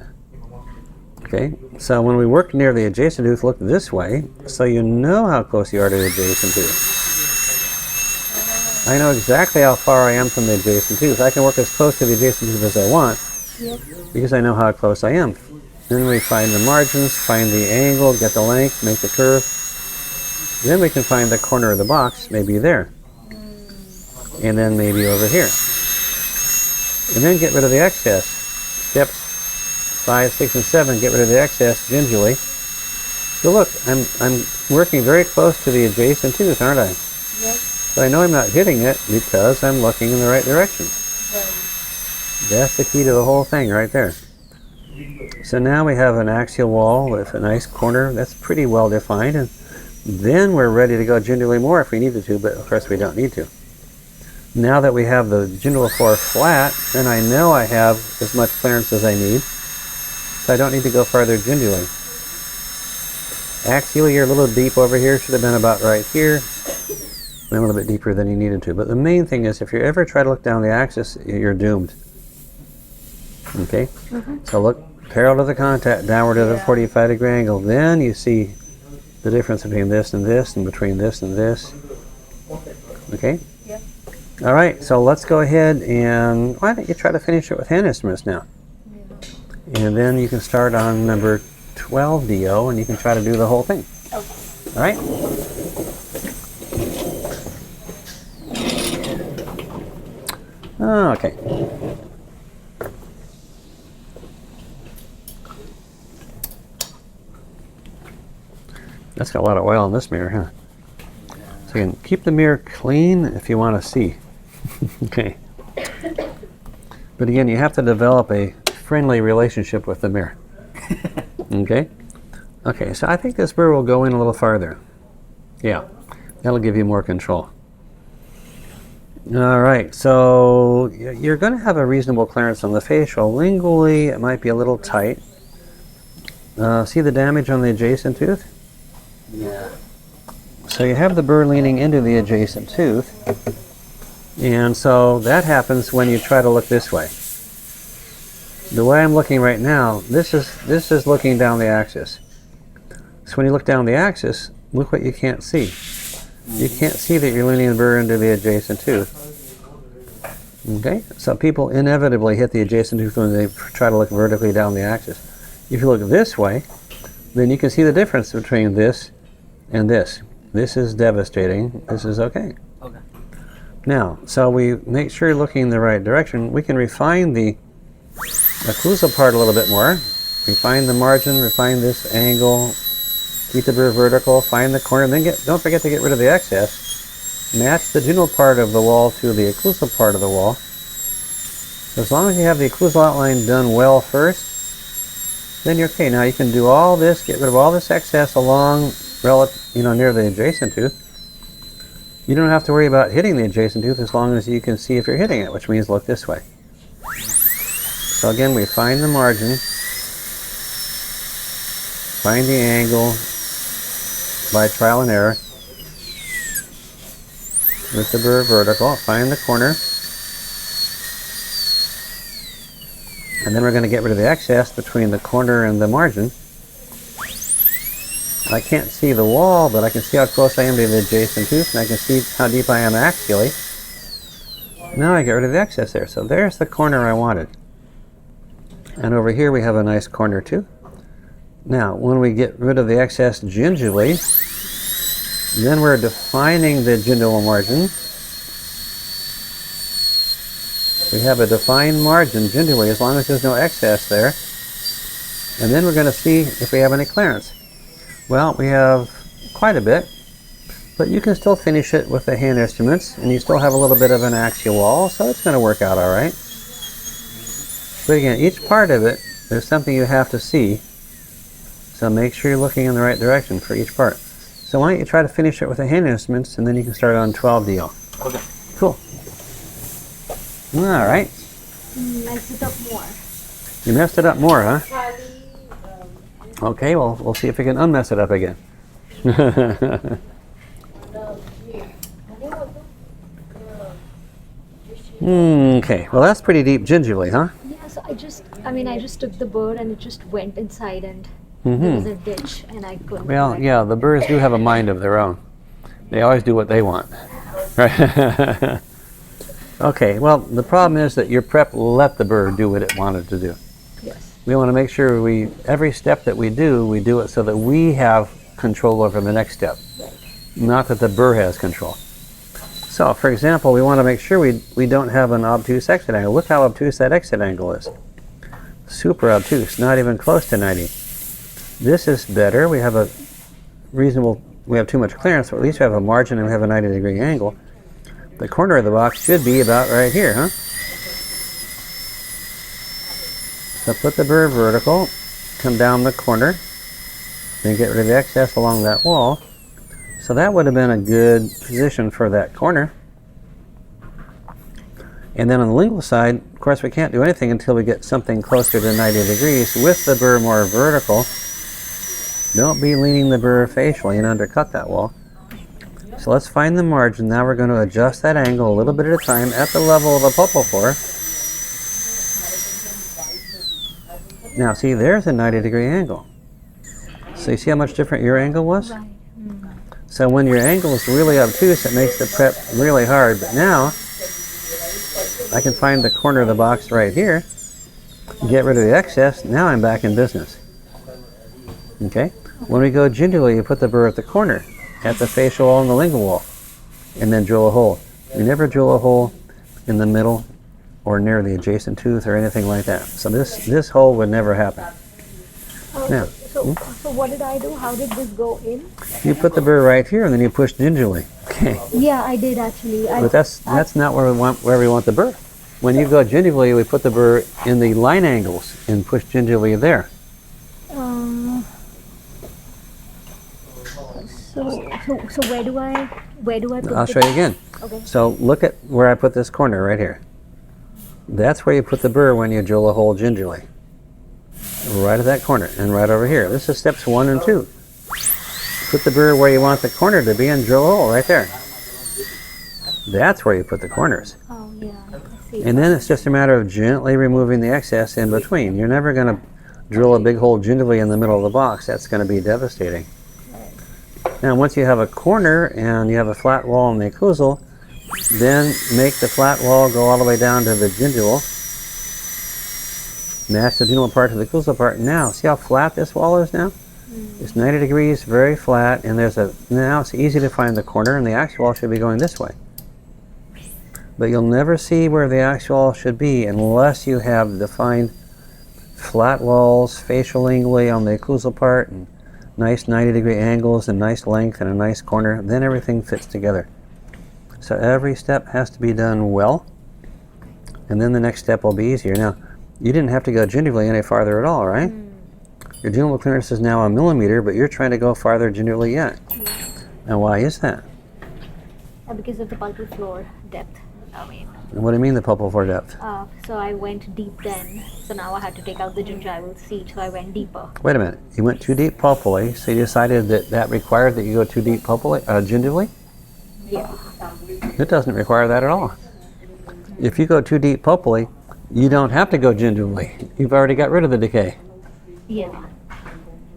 [SPEAKER 1] Okay? So when we work near the adjacent tooth, look this way, so you know how close you are to the adjacent tooth. I know exactly how far I am from the adjacent tooth. I can work as close to the adjacent tooth as I want, because I know how close I am. Then we find the margins, find the angle, get the length, make the curve. Then we can find the corner of the box, maybe there. And then maybe over here. And then get rid of the excess. Steps 5, 6, and 7, get rid of the excess gingerly. So look, I'm working very close to the adjacent tooth, aren't I?
[SPEAKER 2] Yes.
[SPEAKER 1] But I know I'm not hitting it because I'm looking in the right direction.
[SPEAKER 2] Right.
[SPEAKER 1] That's the key to the whole thing right there. So now we have an axial wall with a nice corner that's pretty well defined, and then we're ready to go gingerly more if we needed to, but of course we don't need to. Now that we have the gingival floor flat, then I know I have as much clearance as I need, so I don't need to go farther gingerly. Axially, you're a little deep over here, should have been about right here, and a little bit deeper than you needed to. But the main thing is, if you ever try to look down the axis, you're doomed. Okay? So look parallel to the contact, downward at a 45-degree angle. Then you see the difference between this and this, and between this and this. Okay?
[SPEAKER 2] Yeah.
[SPEAKER 1] All right, so let's go ahead and why don't you try to finish it with hand instruments now? And then you can start on number 12 DO, and you can try to do the whole thing.
[SPEAKER 2] Okay.
[SPEAKER 1] All right? Okay. That's got a lot of oil in this mirror, huh? So you can keep the mirror clean if you want to see. Okay. But again, you have to develop a friendly relationship with the mirror. Okay? Okay, so I think this burr will go in a little farther. Yeah, that'll give you more control. All right, so you're going to have a reasonable clearance on the facial. Lingually, it might be a little tight. See the damage on the adjacent tooth?
[SPEAKER 4] Yeah.
[SPEAKER 1] So you have the burr leaning into the adjacent tooth, and so that happens when you try to look this way. The way I'm looking right now, this is looking down the axis. So when you look down the axis, look what you can't see. You can't see that you're leaning the burr into the adjacent tooth. Okay, so people inevitably hit the adjacent tooth when they try to look vertically down the axis. If you look this way, then you can see the difference between this and this. This is devastating. This is okay.
[SPEAKER 4] Okay.
[SPEAKER 1] Now, so we make sure you're looking in the right direction. We can refine the occlusal part a little bit more. Refine the margin, refine this angle, keep the burr vertical, find the corner, and then don't forget to get rid of the excess. Match the gingival part of the wall to the occlusal part of the wall. As long as you have the occlusal outline done well first, then you're okay. Now you can do all this, get rid of all this excess along, near the adjacent tooth. You don't have to worry about hitting the adjacent tooth as long as you can see if you're hitting it, which means look this way. So again, we find the margin, find the angle by trial and error with the burr vertical, find the corner, and then we're going to get rid of the excess between the corner and the margin. I can't see the wall, but I can see how close I am to the adjacent tooth, and I can see how deep I am axially. Now I get rid of the excess there. So there's the corner I wanted. And over here we have a nice corner too. Now, when we get rid of the excess gingially, then we're defining the gingival margin. We have a defined margin gingially as long as there's no excess there. And then we're going to see if we have any clearance. Well, we have quite a bit, but you can still finish it with the hand instruments, and you still have a little bit of an axial wall, so it's going to work out all right. But again, each part of it, there's something you have to see, so make sure you're looking in the right direction for each part. So why don't you try to finish it with the hand instruments, and then you can start on 12 deal.
[SPEAKER 4] Okay.
[SPEAKER 1] Cool. All right.
[SPEAKER 5] Mess it up more.
[SPEAKER 1] You messed it up more, huh? Okay, well, we'll see if we can unmess it up again. Okay, well that's pretty deep gingially, huh?
[SPEAKER 5] Yeah, so I just took the burr and it just went inside and there was a ditch and I couldn't.
[SPEAKER 1] Well, yeah, the burrs do have a mind of their own. They always do what they want. Right? Okay, well, the problem is that your prep let the burr do what it wanted to do.
[SPEAKER 5] Yes.
[SPEAKER 1] We want to make sure every step that we do it so that we have control over the next step, not that the burr has control. So, for example, we want to make sure we don't have an obtuse exit angle. Look how obtuse that exit angle is. Super obtuse, not even close to 90. This is better. We have we have too much clearance, but at least we have a margin and we have a 90-degree angle. The corner of the box should be about right here, huh? So put the burr vertical, come down the corner, then get rid of the excess along that wall. So that would have been a good position for that corner. And then on the lingual side, of course, we can't do anything until we get something closer to 90 degrees with the burr more vertical. Don't be leaning the burr facially and undercut that wall. So let's find the margin. Now we're going to adjust that angle a little bit at a time at the level of a pulpal floor. Now see, there's a 90-degree angle. So you see how much different your angle was?
[SPEAKER 5] Right.
[SPEAKER 1] So when your angle is really obtuse, it makes the prep really hard. But now, I can find the corner of the box right here, get rid of the excess, now I'm back in business. Okay? When we go gingially, you put the burr at the corner, at the facial wall and the lingual wall, and then drill a hole. We never drill a hole in the middle or near the adjacent tooth or anything like that. So this hole would never happen. Now,
[SPEAKER 5] So what did I do? How did this go in?
[SPEAKER 1] you put the burr right here, and then you push gingerly. Okay,
[SPEAKER 5] Yeah, I did actually.
[SPEAKER 1] but that's not where we want the burr. When you go gingerly, we put the burr in the line angles and push gingerly there.
[SPEAKER 5] So where do I put
[SPEAKER 1] I'll
[SPEAKER 5] the-
[SPEAKER 1] show you again.
[SPEAKER 5] Okay.
[SPEAKER 1] So look at where I put this corner right here. That's where you put the burr when you drill a hole gingerly. Right at that corner and right over here. This is steps 1 and 2. Put the burr where you want the corner to be and drill a hole right there. That's where you put the corners.
[SPEAKER 5] Oh yeah, I see.
[SPEAKER 1] And then it's just a matter of gently removing the excess in between. You're never going to drill a big hole gingerly in the middle of the box. That's going to be devastating. Now once you have a corner and you have a flat wall in the occlusal, then make the flat wall go all the way down to the gingival. Match the gingival part to the occlusal part. Now, see how flat this wall is now? It's 90 degrees, very flat, and now it's easy to find the corner, and the axial wall should be going this way. But you'll never see where the axial wall should be unless you have defined flat walls facial-lingually on the occlusal part, and nice 90-degree angles, and nice length, and a nice corner. Then everything fits together. So every step has to be done well, and then the next step will be easier. Now, you didn't have to go gingerly any farther at all, right? Your gingival clearance is now 1 millimeter, but you're trying to go farther gingerly yet. Now, why is that?
[SPEAKER 5] Because of the pulpal floor depth. I mean,
[SPEAKER 1] And what do you mean the pulpal floor depth?
[SPEAKER 5] so I went deep then. So now I had to take out the gingival seat, so I went deeper.
[SPEAKER 1] Wait a minute. You went too deep pulpally, so you decided that required that you go too deep pulpally, gingerly?
[SPEAKER 5] Yeah.
[SPEAKER 1] It doesn't require that at all. If you go too deep pulpally, you don't have to go gingerly. You've already got rid of the decay.
[SPEAKER 5] Yeah.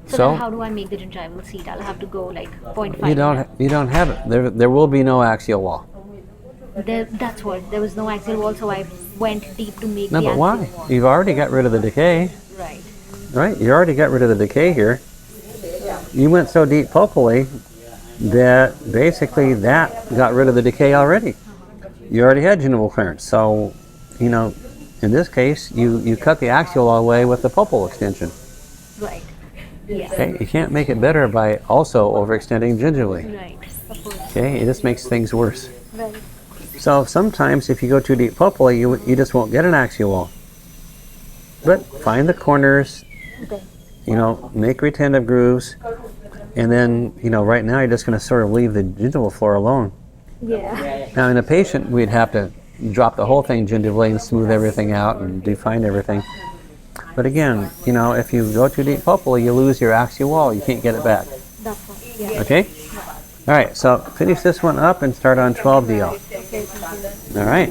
[SPEAKER 5] So,
[SPEAKER 1] So?
[SPEAKER 5] then how do I make the gingival seat? I'll have to go like 0.5.
[SPEAKER 1] You don't have it. There will be no axial wall.
[SPEAKER 5] That's what. There was no axial wall, so I went deep to make
[SPEAKER 1] No,
[SPEAKER 5] the
[SPEAKER 1] but
[SPEAKER 5] axial
[SPEAKER 1] why?
[SPEAKER 5] wall.
[SPEAKER 1] You've already got rid of the decay,
[SPEAKER 5] Right.
[SPEAKER 1] right? You already got rid of the decay here. You went so deep pulpally that basically that got rid of the decay already. You already had gingival clearance. So, you know, in this case, you cut the axial wall away with the pulpal extension.
[SPEAKER 5] Right. Yeah.
[SPEAKER 1] Okay, you can't make it better by also overextending gingerly.
[SPEAKER 5] Right. Of course.
[SPEAKER 1] Okay, it just makes things worse.
[SPEAKER 5] Right.
[SPEAKER 1] So sometimes if you go too deep pulpally, you just won't get an axial wall. But find the corners,
[SPEAKER 5] Okay.
[SPEAKER 1] you know, make retentive grooves, and then, you know, right now you're just going to sort of leave the gingival floor alone.
[SPEAKER 5] Yeah.
[SPEAKER 1] Now in a patient, we'd have to drop the whole thing gingivally and smooth everything out and define everything. But again, you know, if you go too deep pulpally, you lose your axial wall. You can't get it back.
[SPEAKER 5] That's what. Yeah.
[SPEAKER 1] Okay? All right, so finish this one up and start on 12DO. All right.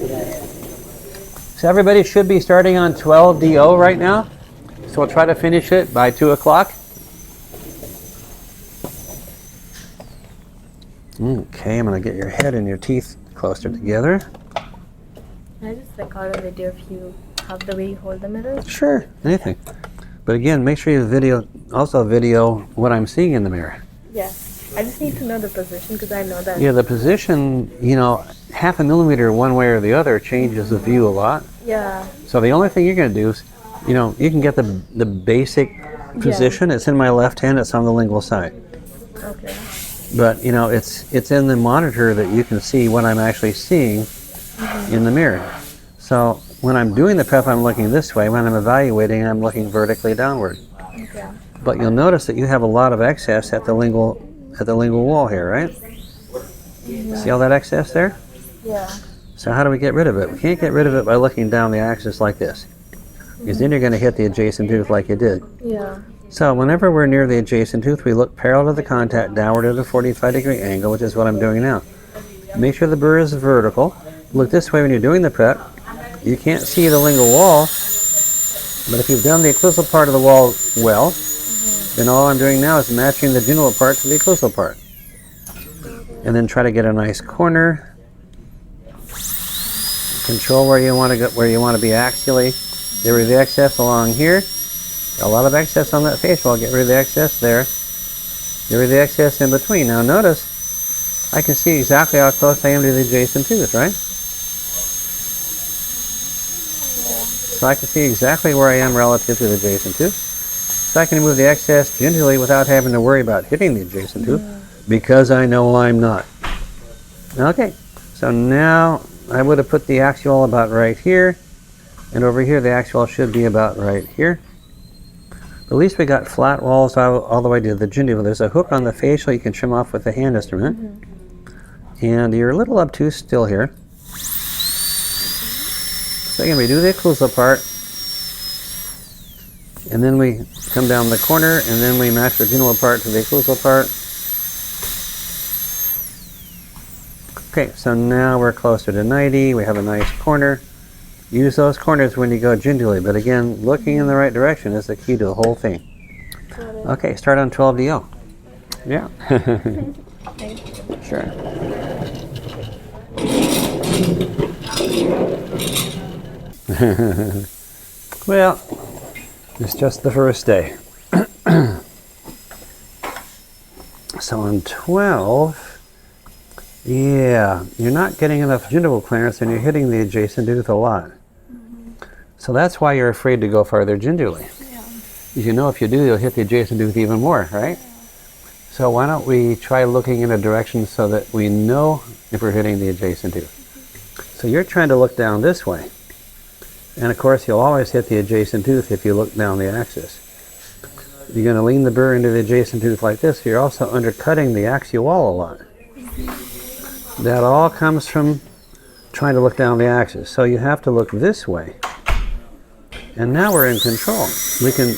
[SPEAKER 1] So everybody should be starting on 12DO right now. So we'll try to finish it by 2 o'clock. Okay, I'm going to get your head and your teeth closer together.
[SPEAKER 2] Can I just record a video if you have the way you hold the mirror?
[SPEAKER 1] Sure, anything. But again, make sure you also video what I'm seeing in the mirror.
[SPEAKER 2] Yeah. I just need to know the position because I know that.
[SPEAKER 1] Yeah, the position, you know, 0.5 millimeter one way or the other changes the view a lot.
[SPEAKER 2] Yeah.
[SPEAKER 1] So the only thing you're going to do is, you know, you can get the basic position. It's in my left hand. It's on the lingual side.
[SPEAKER 2] Okay.
[SPEAKER 1] But, you know, it's in the monitor that you can see what I'm actually seeing in the mirror. So when I'm doing the prep, I'm looking this way. When I'm evaluating, I'm looking vertically downward.
[SPEAKER 2] Okay.
[SPEAKER 1] But you'll notice that you have a lot of excess at the lingual wall here, right? See all that excess there?
[SPEAKER 2] Yeah.
[SPEAKER 1] So how do we get rid of it? We can't get rid of it by looking down the axis like this, because then you're going to hit the adjacent tooth like you did.
[SPEAKER 2] Yeah.
[SPEAKER 1] So whenever we're near the adjacent tooth, we look parallel to the contact downward at a 45-degree angle, which is what I'm doing now. Make sure the burr is vertical. Look this way when you're doing the prep. You can't see the lingual wall, but if you've done the occlusal part of the wall well, then all I'm doing now is matching the gingival part to the occlusal part. And then try to get a nice corner. Control where you want to go, where you want to be axially. Get rid of the excess along here. A lot of excess on that face wall. Get rid of the excess there. Get rid of the excess in between. Now notice, I can see exactly how close I am to the adjacent tooth, right? So I can see exactly where I am relative to the adjacent tooth. So I can remove the excess gingerly without having to worry about hitting the adjacent tooth because I know I'm not. Okay, so now I would have put the axial about right here, and over here the axial should be about right here. At least we got flat walls all the way to the gingiva. There's a hook on the facial you can trim off with a hand instrument. And you're a little obtuse still here. So again, we do the occlusal part, and then we come down the corner, and then we match the gingival part to the occlusal part. Okay, so now we're closer to 90. We have a nice corner. Use those corners when you go gingerly, but again, looking in the right direction is the key to the whole thing. Okay, start on 12DO. Yeah. Sure. Well, it's just the first day. So on 12, yeah, you're not getting enough gingival clearance and you're hitting the adjacent tooth a lot. So that's why you're afraid to go farther gingerly. You know if you do, you'll hit the adjacent tooth even more, right? So why don't we try looking in a direction so that we know if we're hitting the adjacent tooth. So you're trying to look down this way. And of course, you'll always hit the adjacent tooth if you look down the axis. You're going to lean the burr into the adjacent tooth like this. You're also undercutting the axial wall a lot. That all comes from trying to look down the axis. So you have to look this way. And now we're in control. We can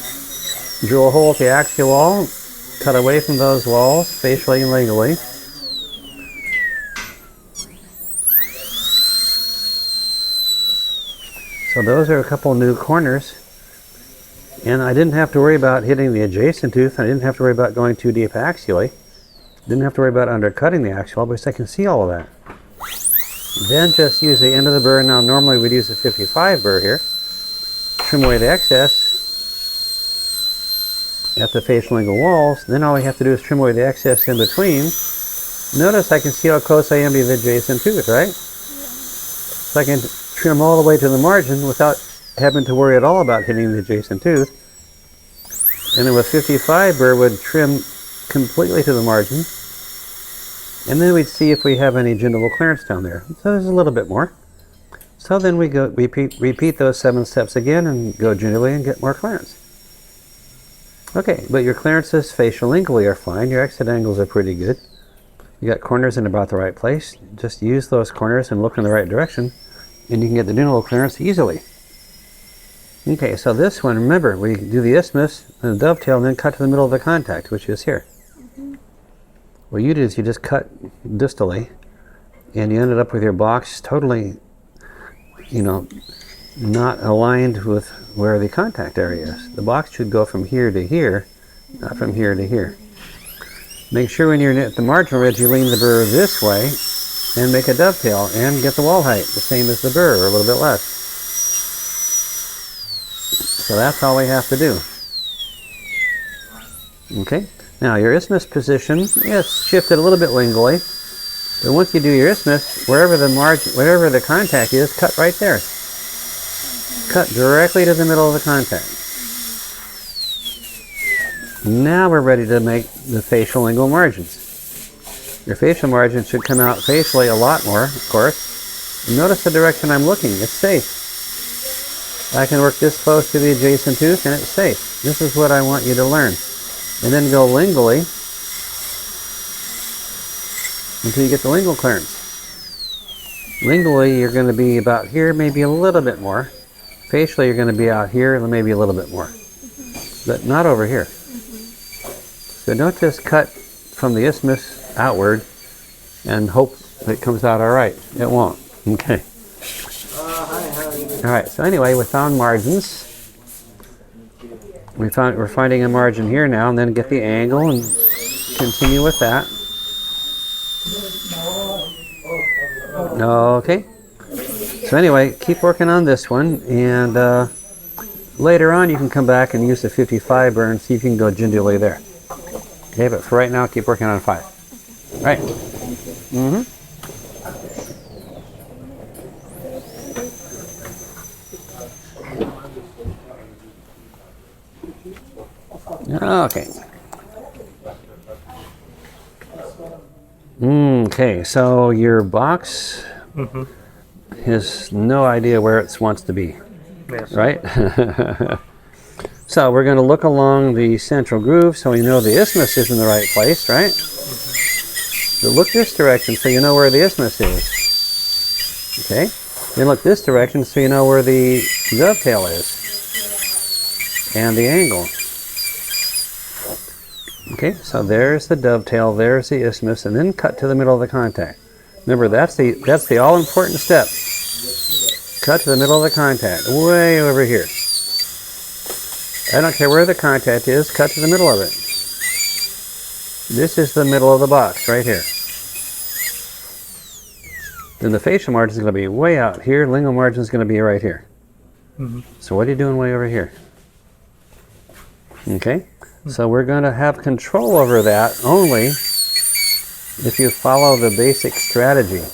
[SPEAKER 1] drill a hole at the axial wall, cut away from those walls, facially and legally. So those are a couple new corners. And I didn't have to worry about hitting the adjacent tooth. I didn't have to worry about going too deep axially. Didn't have to worry about undercutting the axial, because I can see all of that. Then just use the end of the burr. Now normally we'd use a 55 burr here. Trim away the excess at the facial lingual walls. Then all we have to do is trim away the excess in between. Notice I can see how close I am to the adjacent tooth, right? So I can trim all the way to the margin without having to worry at all about hitting the adjacent tooth. And then with 55 burr would trim completely to the margin. And then we'd see if we have any gingival clearance down there. So there's a little bit more. So then we go repeat those 7 steps again and go gingerly and get more clearance. Okay, but your clearances facial lingually are fine. Your exit angles are pretty good. You got corners in about the right place. Just use those corners and look in the right direction, and you can get the gingival clearance easily. Okay, so this one, remember, we do the isthmus and the dovetail and then cut to the middle of the contact, which is here. What you did is you just cut distally, and you ended up with your box totally, you know, not aligned with where the contact area is. The box should go from here to here, not from here to here. Make sure when you're at the marginal ridge you lean the burr this way and make a dovetail and get the wall height the same as the burr, or a little bit less. So that's all we have to do. Okay, now your isthmus position is shifted a little bit lingually, but once you do your isthmus, wherever the margin, wherever the contact is, cut right there. Cut directly to the middle of the contact. Now we're ready to make the facial lingual margins. Your facial margins should come out facially a lot more, of course. Notice the direction I'm looking. It's safe. I can work this close to the adjacent tooth and it's safe. This is what I want you to learn. And then go lingually until you get the lingual clearance. Lingually, you're going to be about here, maybe a little bit more. Facially, you're going to be out here and maybe a little bit more. But not over here. So don't just cut from the isthmus outward and hope it comes out all right. It won't. Okay. All right. So anyway, we found margins. We're finding a margin here now, and then get the angle and continue with that. Okay. So anyway, keep working on this one, and later on you can come back and use the 55 burr and see if you can go gingerly there. Okay, but for right now, keep working on 5. All right. Mm-hmm. Okay. Okay, so your box has no idea where it wants to be,
[SPEAKER 3] Yes.
[SPEAKER 1] right? So we're going to look along the central groove so we know the isthmus is in the right place, right? So look this direction so you know where the isthmus is. Okay? Then look this direction so you know where the dovetail is. And the angle. Okay, so there's the dovetail, there's the isthmus, and then cut to the middle of the contact. Remember, that's the all-important step. Cut to the middle of the contact, way over here. I don't care where the contact is, cut to the middle of it. This is the middle of the box, right here. Then the facial margin is going to be way out here, lingual margin is going to be right here. So what are you doing way over here? Okay, so we're going to have control over that only if you follow the basic strategy.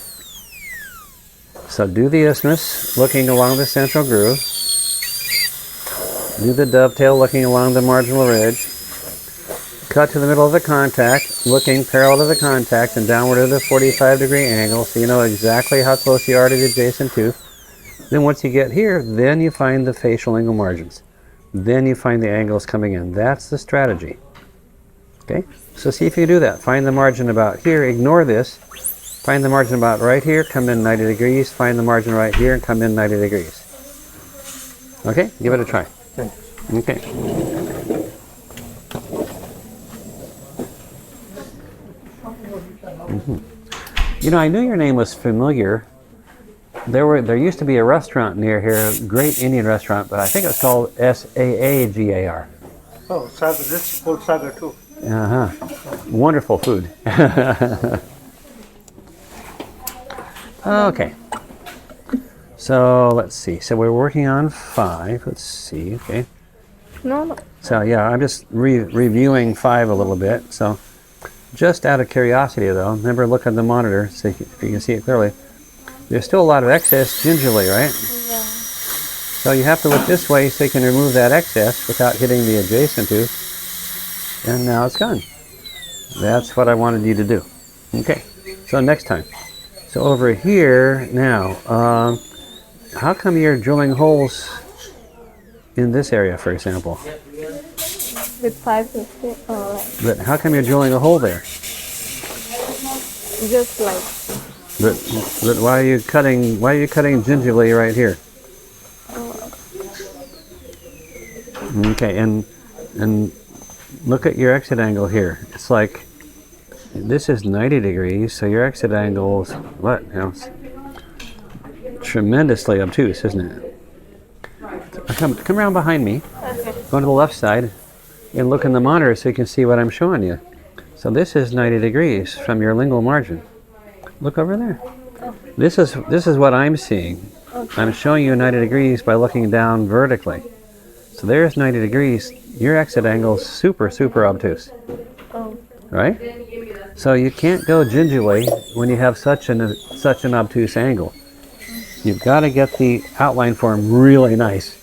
[SPEAKER 1] So do the isthmus, looking along the central groove. Do the dovetail, looking along the marginal ridge. Cut to the middle of the contact, looking parallel to the contact and downward at a 45-degree angle so you know exactly how close you are to the adjacent tooth. Then once you get here, then you find the facial lingual margins. Then you find the angles coming in. That's the strategy. Okay? So see if you do that. Find the margin about here, ignore this. Find the margin about right here, come in 90 degrees. Find the margin right here and come in 90 degrees. Okay? Give it a try. Okay. You know, I knew your name was familiar. There used to be a restaurant near here, a great Indian restaurant, but I think it's called Saagar.
[SPEAKER 3] Oh, Sagar, this is called Sagar too.
[SPEAKER 1] Wonderful food. Okay. So let's see. So we're working on 5. Let's see. Okay.
[SPEAKER 2] No.
[SPEAKER 1] So yeah, I'm just reviewing 5 a little bit. So just out of curiosity though, remember look at the monitor so if you can see it clearly. There's still a lot of excess gingerly, right?
[SPEAKER 2] Yeah.
[SPEAKER 1] So you have to look this way so you can remove that excess without hitting the adjacent tooth. And now it's gone. That's what I wanted you to do. Okay, so next time. So over here now, how come you're drilling holes in this area, for example?
[SPEAKER 2] With 550.
[SPEAKER 1] But how come you're drilling a hole there?
[SPEAKER 2] Just like.
[SPEAKER 1] But why are you cutting gingerly right here? Okay, and look at your exit angle here. It's like this is 90 degrees, so your exit angle is what? You know, tremendously obtuse, isn't it? Come around behind me.
[SPEAKER 2] Okay.
[SPEAKER 1] Go to the left side and look in the monitor so you can see what I'm showing you. So this is 90 degrees from your lingual margin. Look over there. This is what I'm seeing. I'm showing you 90 degrees by looking down vertically. So there's 90 degrees. Your exit angle is super, super obtuse. Right? So you can't go gingerly when you have such an obtuse angle. You've got to get the outline form really nice.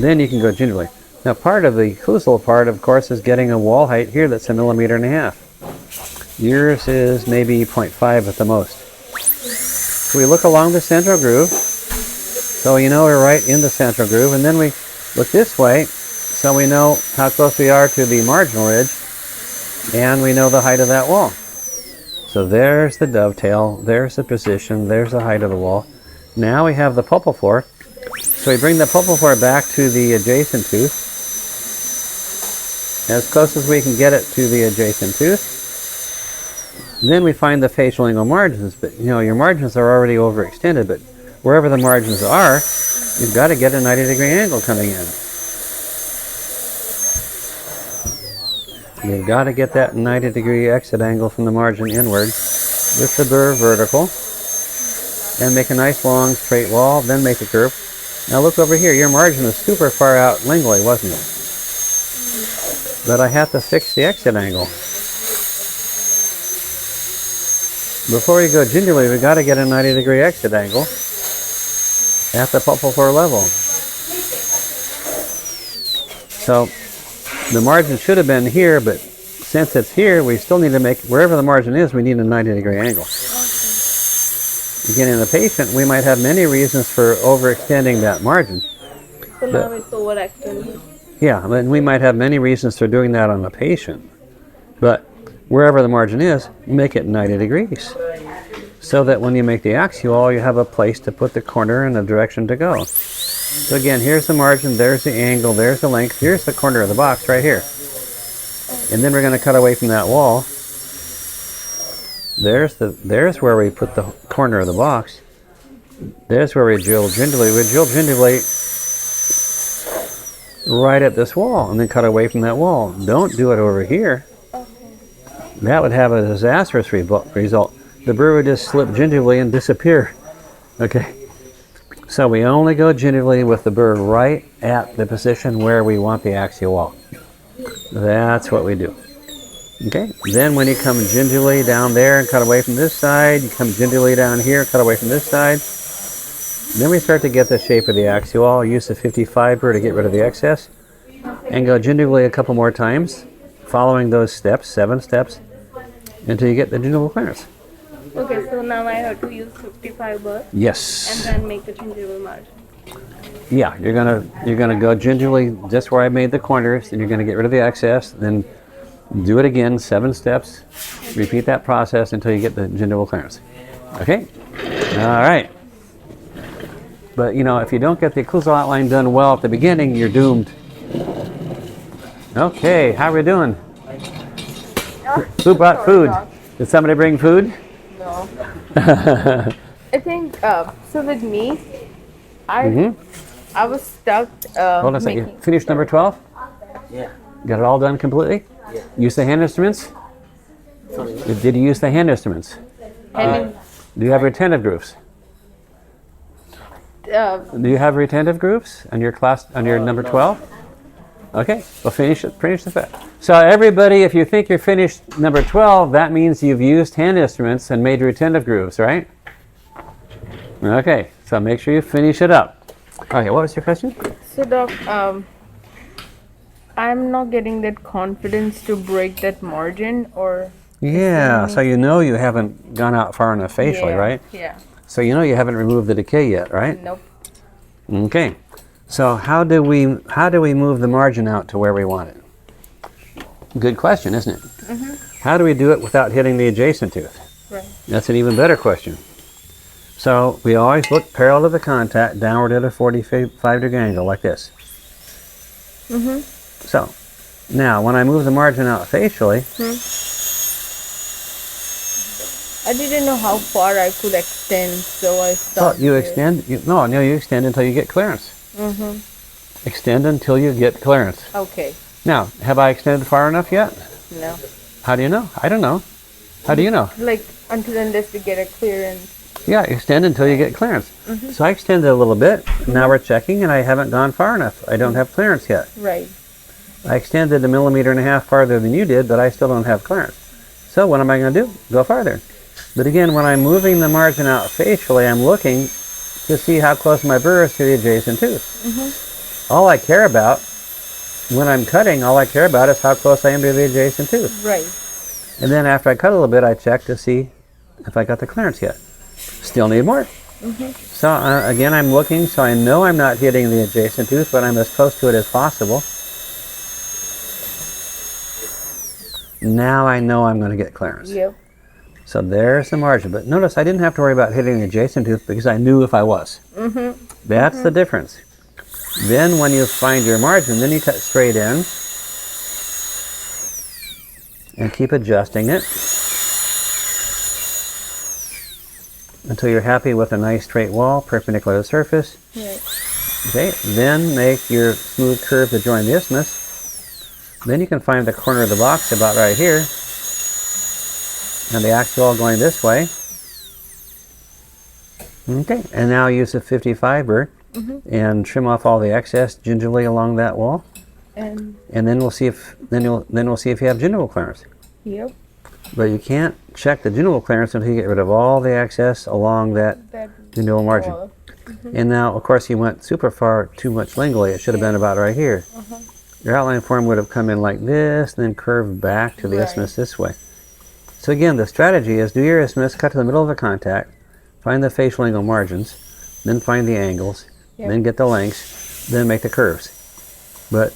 [SPEAKER 1] Then you can go gingerly. Now part of the occlusal part, of course, is getting a wall height here that's 1.5 millimeters. Yours is maybe 0.5 at the most. So we look along the central groove. So you know we're right in the central groove. And then we look this way so we know how close we are to the marginal ridge. And we know the height of that wall. So there's the dovetail. There's the position. There's the height of the wall. Now we have the pulpal floor. So we bring the pulpal floor back to the adjacent tooth. As close as we can get it to the adjacent tooth. Then we find the facial lingual margins, but you know your margins are already overextended, but wherever the margins are, you've got to get a 90-degree angle coming in. You've got to get that 90-degree exit angle from the margin inward with the burr vertical and make a nice long straight wall, then make a curve. Now look over here, your margin was super far out lingually, wasn't it? But I have to fix the exit angle. Before we go gingerly, we've got to get a 90-degree exit angle at the pulpal floor level. So The margin should have been here, but since it's here, we still need to make, wherever the margin is, we need a 90-degree angle. Again, in the patient, we might have many reasons for overextending that margin.
[SPEAKER 2] So now it's overextended.
[SPEAKER 1] Yeah, and we might have many reasons for doing that on the patient. But wherever the margin is, make it 90 degrees. So that when you make the axial, you have a place to put the corner and the direction to go. So again, here's the margin, there's the angle, there's the length, here's the corner of the box right here. And then we're going to cut away from that wall. There's where we put the corner of the box. There's where we drill gingerly. We drill gingerly right at this wall and then cut away from that wall. Don't do it over here. That would have a disastrous result. The burr would just slip gingerly and disappear. Okay. So we only go gingerly with the burr right at the position where we want the axial wall. That's what we do. Okay. Then when you come gingerly down there and cut away from this side, you come gingerly down here, cut away from this side. Then we start to get the shape of the axial wall. Use the 55 burr to get rid of the excess. And go gingerly a couple more times, following those steps, 7 steps, until you get the gingival clearance.
[SPEAKER 2] Okay, so now I have to use 55 burr
[SPEAKER 1] Yes.
[SPEAKER 2] and then make the gingival margin.
[SPEAKER 1] Yeah, you're gonna go gingerly just where I made the corners, and you're gonna get rid of the excess. Then do it again, 7 steps. Repeat that process until you get the gingival clearance. Okay. All right. But you know, if you don't get the occlusal outline done well at the beginning, you're doomed. Okay, how are we doing? Who brought food? Did somebody bring food?
[SPEAKER 2] No. I think, so with me, I was stuck
[SPEAKER 1] Hold on a second. You finished number 12?
[SPEAKER 4] Yeah.
[SPEAKER 1] Got it all done completely?
[SPEAKER 4] Yeah.
[SPEAKER 1] Use the hand instruments?
[SPEAKER 4] Sorry.
[SPEAKER 1] Did you use the hand instruments? Do you have retentive grooves? Do you have retentive grooves on your class, on your number 12? Okay, well finish the set. So everybody, if you think you're finished number 12, that means you've used hand instruments and made retentive grooves, right? Okay, so make sure you finish it up. Okay, what was your question?
[SPEAKER 2] So Doc, I'm not getting that confidence to break that margin, or
[SPEAKER 1] Yeah, so you know you haven't gone out far enough facially, right?
[SPEAKER 2] Yeah.
[SPEAKER 1] So you know you haven't removed the decay yet, right?
[SPEAKER 2] Nope.
[SPEAKER 1] Okay. So how do we move the margin out to where we want it? Good question, isn't it? How do we do it without hitting the adjacent tooth?
[SPEAKER 2] Right.
[SPEAKER 1] That's an even better question. So we always look parallel to the contact, downward at a 45-degree angle like this. So now when I move the margin out facially,
[SPEAKER 2] I didn't know how far I could extend, so I
[SPEAKER 1] oh,
[SPEAKER 2] stopped.
[SPEAKER 1] you
[SPEAKER 2] there.
[SPEAKER 1] extend. No, you extend until you get clearance. Extend until you get clearance.
[SPEAKER 2] Okay.
[SPEAKER 1] Now, have I extended far enough yet?
[SPEAKER 2] No.
[SPEAKER 1] How do you know? I don't know. How do you know?
[SPEAKER 2] Like until unless we get a clearance.
[SPEAKER 1] Yeah, extend until you get clearance. So I extended a little bit. Now we're checking, and I haven't gone far enough. I don't have clearance yet.
[SPEAKER 2] Right.
[SPEAKER 1] I extended 1.5 millimeters farther than you did, but I still don't have clearance. So what am I going to do? Go farther. But again, when I'm moving the margin out facially, I'm looking to see how close my burr is to the adjacent tooth. All I care about, when I'm cutting, all I care about is how close I am to the adjacent tooth.
[SPEAKER 2] Right.
[SPEAKER 1] And then after I cut a little bit, I check to see if I got the clearance yet. Still need more. So again, I'm looking, so I know I'm not hitting the adjacent tooth, but I'm as close to it as possible. Now I know I'm going to get clearance.
[SPEAKER 2] Yep.
[SPEAKER 1] So there's the margin. But notice I didn't have to worry about hitting the adjacent tooth because I knew if I was. That's the difference. Then when you find your margin, then you cut straight in and keep adjusting it until you're happy with a nice straight wall perpendicular to the surface.
[SPEAKER 2] Right.
[SPEAKER 1] Okay, then make your smooth curve to join the isthmus. Then you can find the corner of the box about right here, and the axial going this way. Okay, and now use a 55 burr and trim off all the excess gingerly along that wall,
[SPEAKER 2] And
[SPEAKER 1] and then we'll see if we'll see if you have gingival clearance.
[SPEAKER 2] yep.
[SPEAKER 1] But you can't check the gingival clearance until you get rid of all the excess along that gingival margin.
[SPEAKER 2] wall.
[SPEAKER 1] And now, of course, you went super far too much lingually. It should have been about right here. your outline form would have come in like this, and then curved back to the
[SPEAKER 2] Right.
[SPEAKER 1] isthmus this way. So again, the strategy is do your isthmus, cut to the middle of the contact, find the facial angle margins, then find the angles,
[SPEAKER 2] Yep.
[SPEAKER 1] then get the lengths, then make the curves. But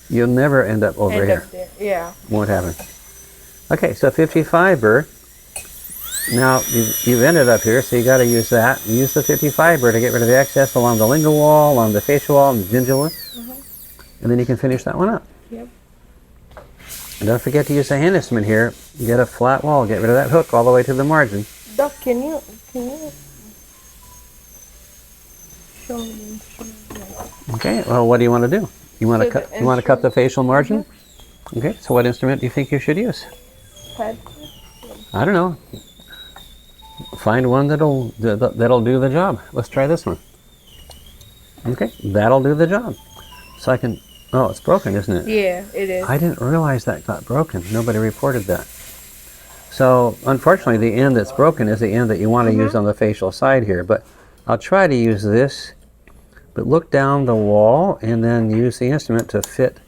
[SPEAKER 1] you'll never end up over
[SPEAKER 2] End
[SPEAKER 1] here.
[SPEAKER 2] up there. Yeah.
[SPEAKER 1] Won't happen. Okay, so 55 burr. Now you've ended up here, so you got to use that. Use the 55 burr to get rid of the excess along the lingual wall, along the facial wall, and the gingival, and then you can finish that one up.
[SPEAKER 2] Yep.
[SPEAKER 1] And don't forget to use the hand instrument here. Get a flat wall. Get rid of that hook all the way to the margin.
[SPEAKER 2] Doc, can you show me?
[SPEAKER 1] Okay. Well, what do you want to do? You want to
[SPEAKER 2] So
[SPEAKER 1] cut?
[SPEAKER 2] the
[SPEAKER 1] You want to cut the facial margin? Okay. So what instrument do you think you should use?
[SPEAKER 2] Head.
[SPEAKER 1] I don't know. Find one that'll do the job. Let's try this one. Okay, that'll do the job. So I can. Oh, it's broken, isn't it?
[SPEAKER 2] Yeah, it is.
[SPEAKER 1] I didn't realize that got broken. Nobody reported that. So unfortunately, the end that's broken is the end that you want to use on the facial side here. But I'll try to use this. But look down the wall and then use the instrument to fit,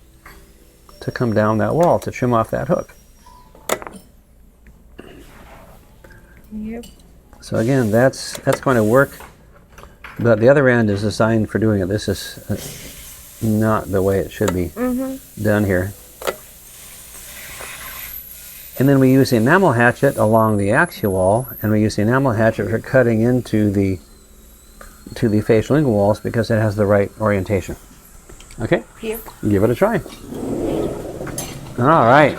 [SPEAKER 1] to come down that wall, to trim off that hook.
[SPEAKER 2] Yep.
[SPEAKER 1] So again, that's going to work. But the other end is designed for doing it. This is not the way it should be done here. And then we use the enamel hatchet along the axial wall, and we use the enamel hatchet for cutting into the facial lingual walls because it has the right orientation. Okay?
[SPEAKER 2] Yep.
[SPEAKER 1] Give it a try. All right.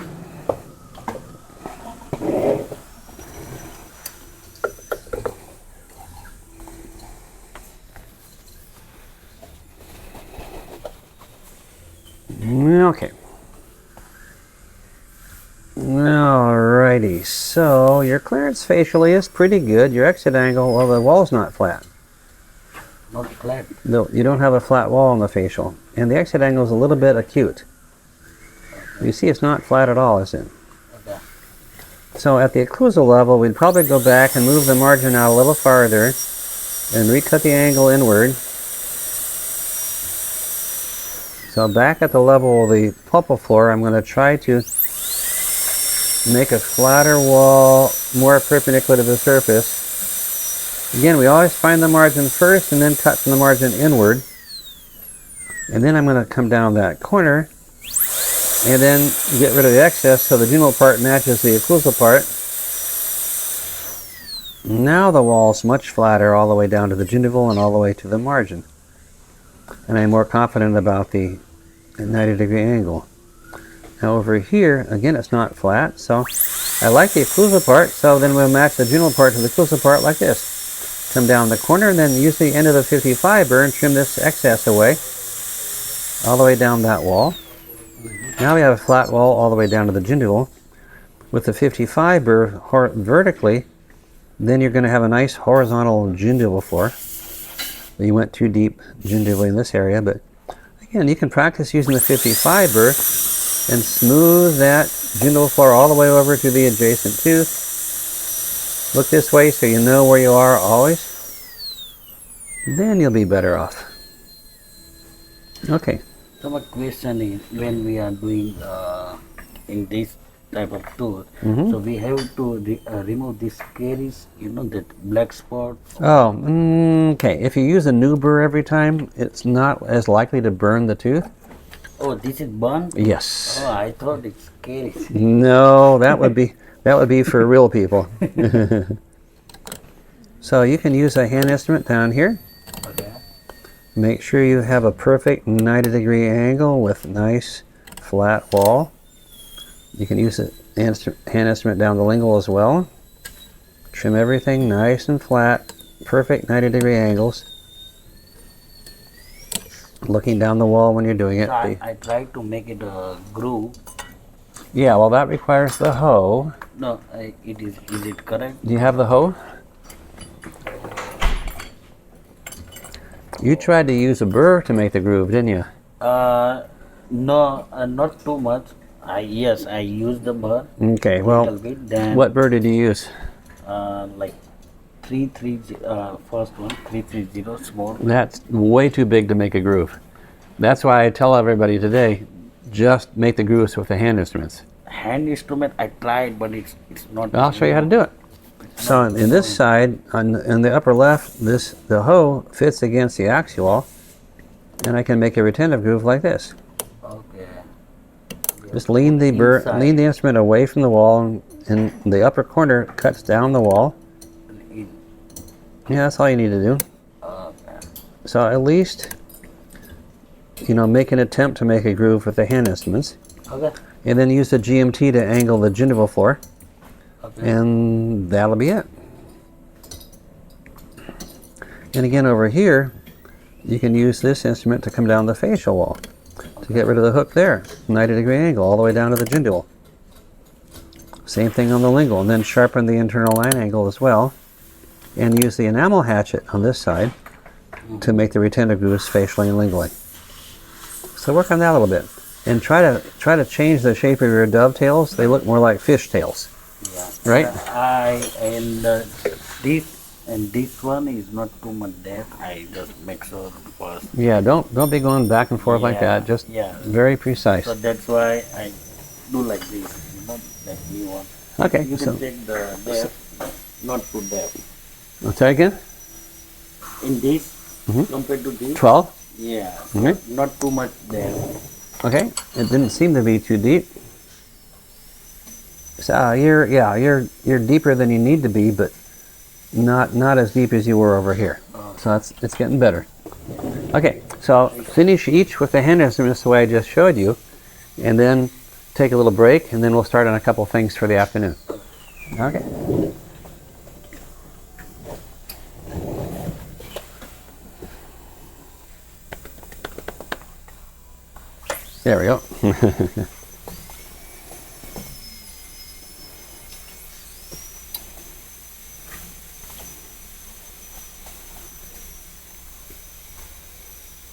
[SPEAKER 1] Okay. Alrighty, so your clearance facially is pretty good. Your exit angle, well, the wall's not flat.
[SPEAKER 4] Not flat.
[SPEAKER 1] No, you don't have a flat wall on the facial. And the exit angle is a little bit acute. You see it's not flat at all, is it?
[SPEAKER 4] Okay.
[SPEAKER 1] So at the occlusal level, we'd probably go back and move the margin out a little farther and recut the angle inward. So back at the level of the pulpal floor, I'm going to try to make a flatter wall more perpendicular to the surface. Again, we always find the margin first and then cut from the margin inward. And then I'm going to come down that corner and then get rid of the excess so the gingival part matches the occlusal part. Now the wall's much flatter all the way down to the gingival and all the way to the margin. And I'm more confident about the 90-degree angle. Now over here, again, it's not flat, so I like the occlusal part, so then we'll match the gingival part to the occlusal part like this. Come down the corner and then use the end of the 55 burr and trim this excess away all the way down that wall. Now we have a flat wall all the way down to the gingival. With the 55 burr vertically, then you're going to have a nice horizontal gingival floor. You went too deep gingivally in this area, but again, you can practice using the 55 burr and smooth that gingival floor all the way over to the adjacent tooth. Look this way so you know where you are always. Then you'll be better off. Okay.
[SPEAKER 4] So my question is, when we are doing in this type of tooth, so we have to remove this caries, that black spot.
[SPEAKER 1] Oh, okay. If you use a new burr every time, it's not as likely to burn the tooth.
[SPEAKER 4] Oh, this is burn?
[SPEAKER 1] Yes.
[SPEAKER 4] Oh, I thought it's caries.
[SPEAKER 1] No, that would be for real people. So you can use a hand instrument down here.
[SPEAKER 4] Okay.
[SPEAKER 1] Make sure you have a perfect 90-degree angle with nice flat wall. You can use a hand instrument down the lingual as well. Trim everything nice and flat, perfect 90-degree angles. Looking down the wall when you're doing it.
[SPEAKER 4] So I tried to make it a groove.
[SPEAKER 1] Yeah, well that requires the hoe.
[SPEAKER 4] No, is it correct?
[SPEAKER 1] Do you have the hoe? You tried to use a burr to make the groove, didn't you?
[SPEAKER 4] No, not too much. I used the burr.
[SPEAKER 1] Okay,
[SPEAKER 4] Little
[SPEAKER 1] well,
[SPEAKER 4] bit, then,
[SPEAKER 1] what burr did you use?
[SPEAKER 4] like 330, first one, 330 small.
[SPEAKER 1] That's way too big to make a groove. That's why I tell everybody today, just make the grooves with the hand instruments?
[SPEAKER 4] Hand instrument I tried, but it's not.
[SPEAKER 1] I'll show you how to do it. So in this side, in the upper left, the hoe fits against the axial, and I can make a retentive groove like this.
[SPEAKER 4] Okay.
[SPEAKER 1] Just lean the instrument away from the wall, and the upper corner cuts down the wall. Yeah, that's all you need to do.
[SPEAKER 4] Okay.
[SPEAKER 1] So at least, make an attempt to make a groove with the hand instruments,
[SPEAKER 4] Okay.
[SPEAKER 1] and then use the GMT to angle the gingival floor,
[SPEAKER 4] Okay.
[SPEAKER 1] and that'll be it. And again over here, you can use this instrument to come down the facial wall to get rid of the hook there, 90-degree angle all the way down to the gingival. Same thing on the lingual, and then sharpen the internal line angle as well, and use the enamel hatchet on this side to make the retentive grooves facially and lingually. So work on that a little bit, and try to change the shape of your dovetails. They look more like fish tails,
[SPEAKER 4] Yeah.
[SPEAKER 1] right?
[SPEAKER 4] This one is not too much depth. I just make sure first.
[SPEAKER 1] Yeah, don't be going back and forth like
[SPEAKER 4] Yeah,
[SPEAKER 1] that. Just
[SPEAKER 4] yeah.
[SPEAKER 1] very precise.
[SPEAKER 4] So that's why I do like this. Like you want.
[SPEAKER 1] Okay,
[SPEAKER 4] You
[SPEAKER 1] so
[SPEAKER 4] can take the depth, not too depth.
[SPEAKER 1] I'll try again.
[SPEAKER 4] In this,
[SPEAKER 1] Mhm.
[SPEAKER 4] compared to this,
[SPEAKER 1] 12.
[SPEAKER 4] yeah,
[SPEAKER 1] Okay.
[SPEAKER 4] not too much depth.
[SPEAKER 1] Okay, it didn't seem to be too deep. So you're deeper than you need to be, but not as deep as you were over here. So it's getting better. Okay, so finish each with the hand instruments the way I just showed you, and then take a little break, and then we'll start on a couple things for the afternoon. Okay. There we go.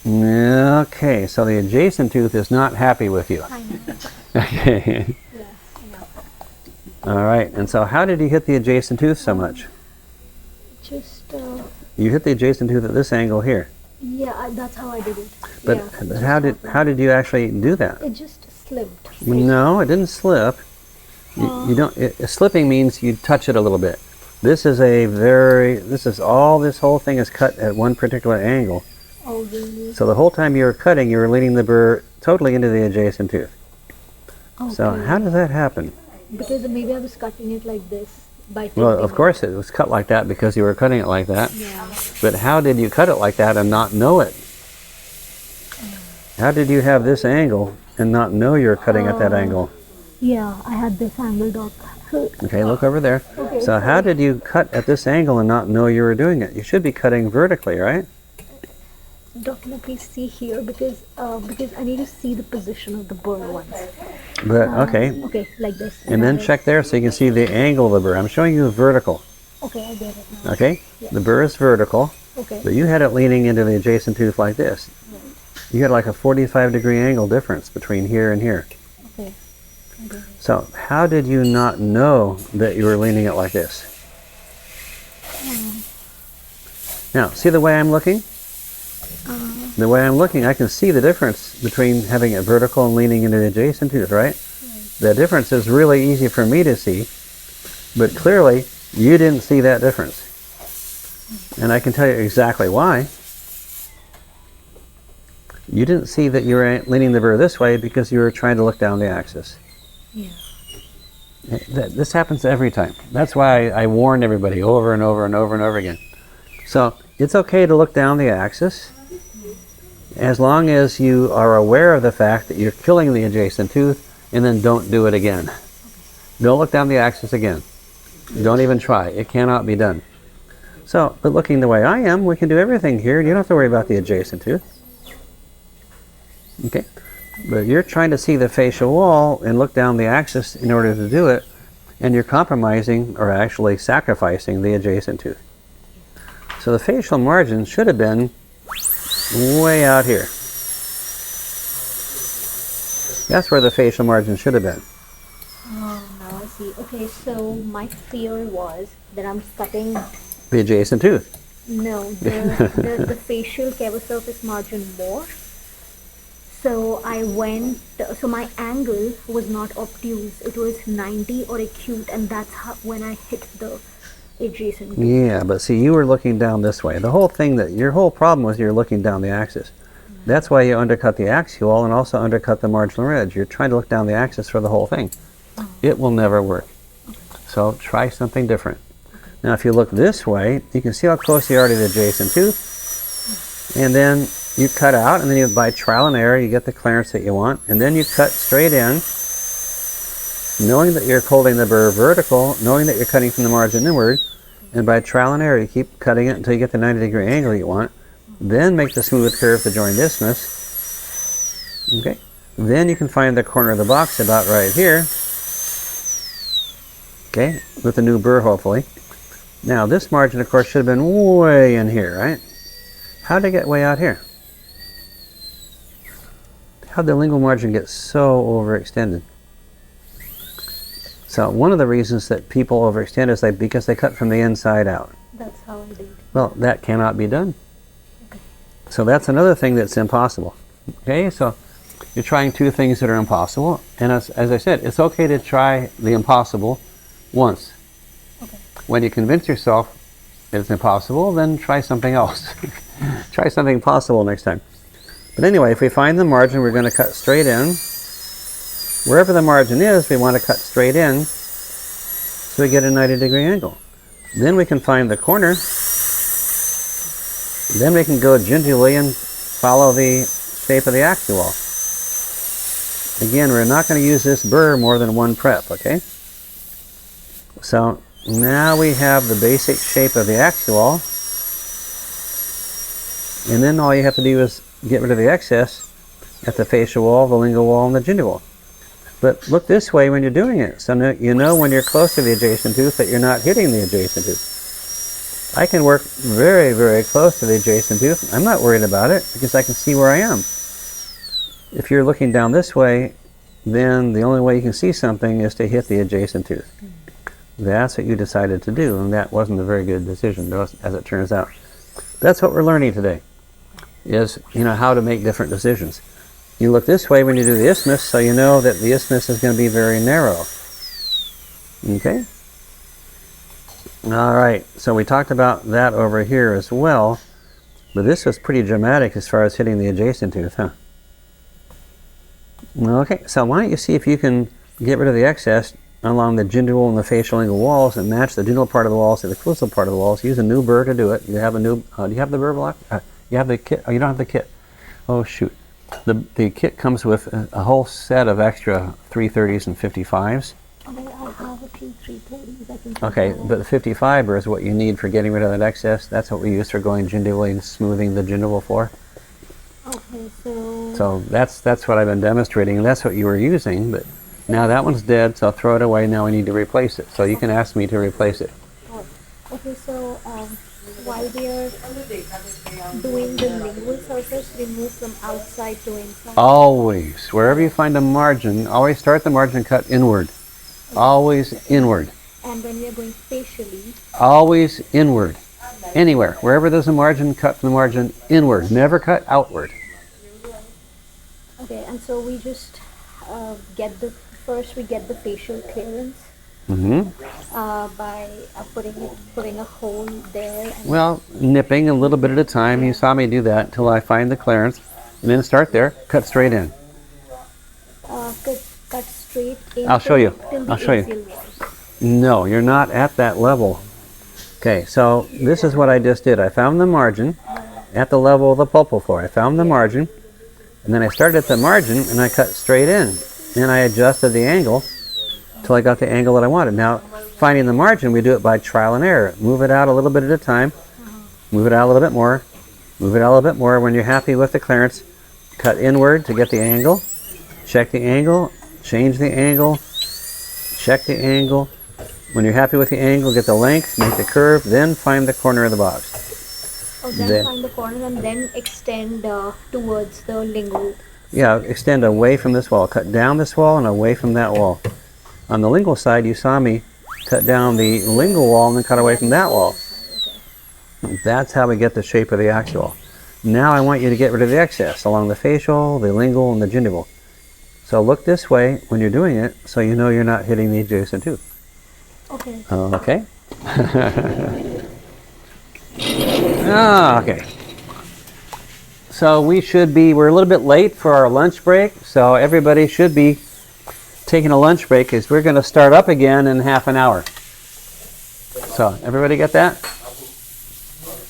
[SPEAKER 1] Okay, so the adjacent tooth is not happy with you.
[SPEAKER 5] I know.
[SPEAKER 1] Okay.
[SPEAKER 5] Yeah, I know.
[SPEAKER 1] All right, and so how did you hit the adjacent tooth so much?
[SPEAKER 5] Just,
[SPEAKER 1] You hit the adjacent tooth at this angle here.
[SPEAKER 5] yeah, that's how I did it.
[SPEAKER 1] But
[SPEAKER 5] yeah.
[SPEAKER 1] how did you actually do that?
[SPEAKER 5] It just slipped.
[SPEAKER 1] No, it didn't slip. You don't. Slipping means you touch it a little bit. This whole thing is cut at one particular angle.
[SPEAKER 5] Oh, really?
[SPEAKER 1] So the whole time you were cutting, you were leaning the burr totally into the adjacent tooth.
[SPEAKER 5] Okay.
[SPEAKER 1] So how does that happen?
[SPEAKER 5] Because maybe I was cutting it like this by
[SPEAKER 1] Well,
[SPEAKER 5] tipping
[SPEAKER 1] of
[SPEAKER 5] it.
[SPEAKER 1] course it was cut like that because you were cutting it like that.
[SPEAKER 5] Yeah.
[SPEAKER 1] But how did you cut it like that and not know it? How did you have this angle and not know you were cutting at that angle?
[SPEAKER 5] Yeah, I had this angled up.
[SPEAKER 1] Okay, look over there.
[SPEAKER 5] Okay,
[SPEAKER 1] So how did you cut at this angle and not know you were doing it? You should be cutting vertically, right?
[SPEAKER 5] Doctor, please see here because I need to see the position of the burr once.
[SPEAKER 1] But okay,
[SPEAKER 5] Okay, like this.
[SPEAKER 1] and then check there so you can see the angle of the burr. I'm showing you vertical.
[SPEAKER 5] Okay, I get it now.
[SPEAKER 1] Okay,
[SPEAKER 5] Yeah.
[SPEAKER 1] the burr is vertical,
[SPEAKER 5] Okay.
[SPEAKER 1] but you had it leaning into the adjacent tooth like this. You had like a 45-degree angle difference between here and here.
[SPEAKER 5] Okay. I get it.
[SPEAKER 1] So how did you not know that you were leaning it like this? Now, see the way I'm looking? The way I'm looking, I can see the difference between having it vertical and leaning into the adjacent tooth, right? The difference is really easy for me to see, but clearly you didn't see that difference. And I can tell you exactly why. You didn't see that you were leaning the burr this way because you were trying to look down the axis.
[SPEAKER 5] Yeah.
[SPEAKER 1] This happens every time. That's why I warn everybody over and over and over and over again. So it's okay to look down the axis as long as you are aware of the fact that you're killing the adjacent tooth, and then don't do it again. Don't look down the axis again. Don't even try. It cannot be done. So, but looking the way I am, we can do everything here. You don't have to worry about the adjacent tooth. Okay? But you're trying to see the facial wall and look down the axis in order to do it, and you're compromising or actually sacrificing the adjacent tooth. So the facial margin should have been way out here. That's where the facial margin should have been.
[SPEAKER 5] Oh, now I see. Okay, so my fear was that I'm cutting
[SPEAKER 1] The adjacent tooth.
[SPEAKER 5] the facial cavity surface margin more. So I went, so my angle was not obtuse, it was 90 or acute, and that's how, when I hit the adjacent.
[SPEAKER 1] Yeah, but see, you were looking down this way. The whole thing that your whole problem was you're looking down the axis. That's why you undercut the axial and also undercut the marginal edge. You're trying to look down the axis for the whole thing. It will never work. So try something different. Now, if you look this way, you can see how close you are to the adjacent tooth. And then you cut out, and then you, by trial and error, you get the clearance that you want. And then you cut straight in, knowing that you're holding the burr vertical, knowing that you're cutting from the margin inward. And by trial and error, you keep cutting it until you get the 90-degree angle you want. Then make the smooth curve to join isthmus. Okay. Then you can find the corner of the box about right here. Okay, with the new burr, hopefully. Now, this margin, of course, should have been way in here, right? How did it get way out here? How did the lingual margin get so overextended? So, one of the reasons that people overextend is because they cut from the inside out.
[SPEAKER 5] That's how I did.
[SPEAKER 1] Well, that cannot be done. So that's another thing that's impossible. Okay, so you're trying two things that are impossible, and as I said, it's okay to try the impossible once.
[SPEAKER 5] Okay.
[SPEAKER 1] When you convince yourself it's impossible, then try something else. Try something possible next time. But anyway, if we find the margin, we're going to cut straight in. Wherever the margin is, we want to cut straight in so we get a 90-degree angle. Then we can find the corner. Then we can go gingerly and follow the shape of the axial wall. Again, we're not going to use this burr more than one prep, okay? So now we have the basic shape of the axial wall. And then all you have to do is get rid of the excess at the facial wall, the lingual wall, and the gingival wall. But look this way when you're doing it. So you know when you're close to the adjacent tooth that you're not hitting the adjacent tooth. I can work very, very close to the adjacent tooth. I'm not worried about it because I can see where I am. If you're looking down this way, then the only way you can see something is to hit the adjacent tooth. That's what you decided to do, and that wasn't a very good decision, as it turns out. That's what we're learning today, is how to make different decisions. You look this way when you do the isthmus, so you know that the isthmus is going to be very narrow. Okay? All right, so we talked about that over here as well, but this was pretty dramatic as far as hitting the adjacent tooth, huh? Okay, so why don't you see if you can get rid of the excess along the gingival and the facial lingual walls and match the gingival part of the walls to the occlusal part of the walls. Use a new burr to do it. You have a new, do you have the burr block? You have the kit? Oh, you don't have the kit. Oh, shoot. The kit comes with a whole set of extra 330s and 55s.
[SPEAKER 5] Okay, I have a few 330s. I can
[SPEAKER 1] Okay, but the 55 burr is what you need for getting rid of that excess. That's what we use for going gingivally and smoothing the gingival floor.
[SPEAKER 5] Okay, so...
[SPEAKER 1] So that's what I've been demonstrating, and that's what you were using, but now that one's dead, so I'll throw it away. Now I need to replace it. So you can ask me to replace it.
[SPEAKER 5] Okay, so while we are doing the lingual surface, we move from outside to inside.
[SPEAKER 1] Always, wherever you find a margin, always start the margin cut inward. Always inward.
[SPEAKER 5] And when we are going facially,
[SPEAKER 1] always inward. Anywhere, wherever there's a margin, cut from the margin inward. Never cut outward.
[SPEAKER 5] okay, and so we just first we get the facial clearance by putting a hole there. And
[SPEAKER 1] well, nipping a little bit at a time. You saw me do that until I find the clearance, and then start there. Cut straight in.
[SPEAKER 5] Cut straight in.
[SPEAKER 1] I'll show you.
[SPEAKER 5] Till the
[SPEAKER 1] I'll show you.
[SPEAKER 5] axial wall.
[SPEAKER 1] No, you're not at that level. Okay, so this is what I just did. I found the margin at the level of the pulpal floor. I found the margin, and then I started at the margin, and I cut straight in. And I adjusted the angle until I got the angle that I wanted. Now, finding the margin, we do it by trial and error. Move it out a little bit at a time. Move it out a little bit more. Move it out a little bit more. When you're happy with the clearance, cut inward to get the angle. Check the angle. Change the angle. Check the angle. When you're happy with the angle, get the length, make the curve, then find the corner of the box.
[SPEAKER 5] Oh, then find the corner and then extend towards the lingual.
[SPEAKER 1] Yeah, extend away from this wall. Cut down this wall and away from that wall. On the lingual side, you saw me cut down the lingual wall and then cut away from that wall. That's how we get the shape of the axial wall. Now I want you to get rid of the excess along the facial, the lingual, and the gingival. So look this way when you're doing it so you know you're not hitting the adjacent tooth.
[SPEAKER 5] Okay.
[SPEAKER 1] Okay. Okay. So we're a little bit late for our lunch break, so everybody should be taking a lunch break because we're going to start up again in half an hour. So everybody get that?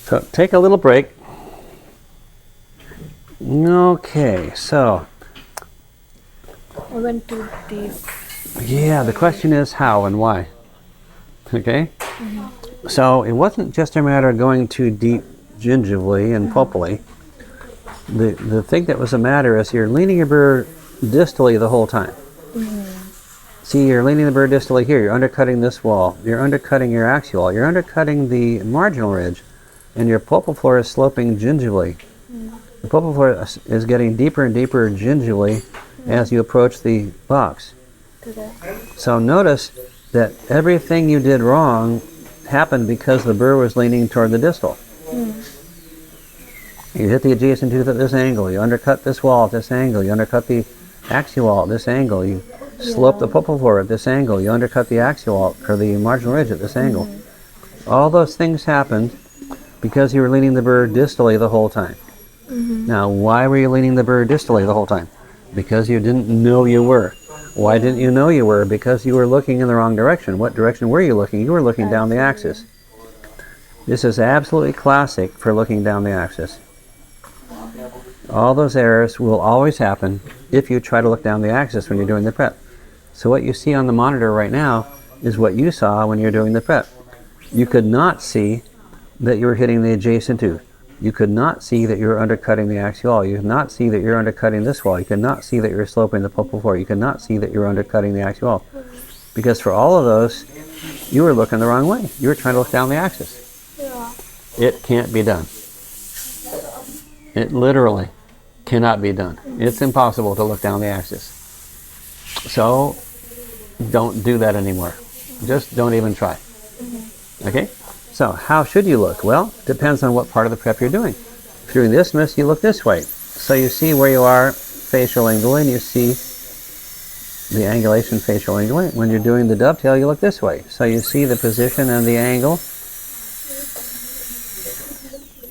[SPEAKER 1] So take a little break. Okay, so
[SPEAKER 2] I went too deep.
[SPEAKER 1] yeah, the question is how and why. Okay? So it wasn't just a matter of going too deep gingivally and pulpally. The thing that was the matter is you're leaning your burr distally the whole time. See, you're leaning the burr distally here. You're undercutting this wall. You're undercutting your axial wall. You're undercutting the marginal ridge. And your pulpal floor is sloping gingivally. The pulpal floor is getting deeper and deeper gingivally as you approach the box. So notice that everything you did wrong happened because the burr was leaning toward the distal. You hit the adjacent tooth at this angle. You undercut this wall at this angle. You undercut the axial wall at this angle. You slope the pulpal floor at this angle. You undercut the axial wall or the marginal ridge at this angle. All those things happened because you were leaning the burr distally the whole time. Now, why were you leaning the burr distally the whole time? Because you didn't know you were. Why didn't you know you were? Because you were looking in the wrong direction. What direction were you looking? You were looking down the axis. This is absolutely classic for looking down the axis. All those errors will always happen if you try to look down the axis when you're doing the prep. So what you see on the monitor right now is what you saw when you're doing the prep. You could not see that you were hitting the adjacent tooth. You could not see that you were undercutting the axial wall. You could not see that you're undercutting this wall. You could not see that you're sloping the pulpal floor. You could not see that you're undercutting the axial wall. Because for all of those, you were looking the wrong way. You were trying to look down the axis. It can't be done. It literally cannot be done. It's impossible to look down the axis. So don't do that anymore. Just don't even try. Okay? So how should you look? Well, depends on what part of the prep you're doing. If you're doing the isthmus, you look this way. So you see where you are facial angle, and you see the angulation facial angle. When you're doing the dovetail, you look this way. So you see the position and the angle.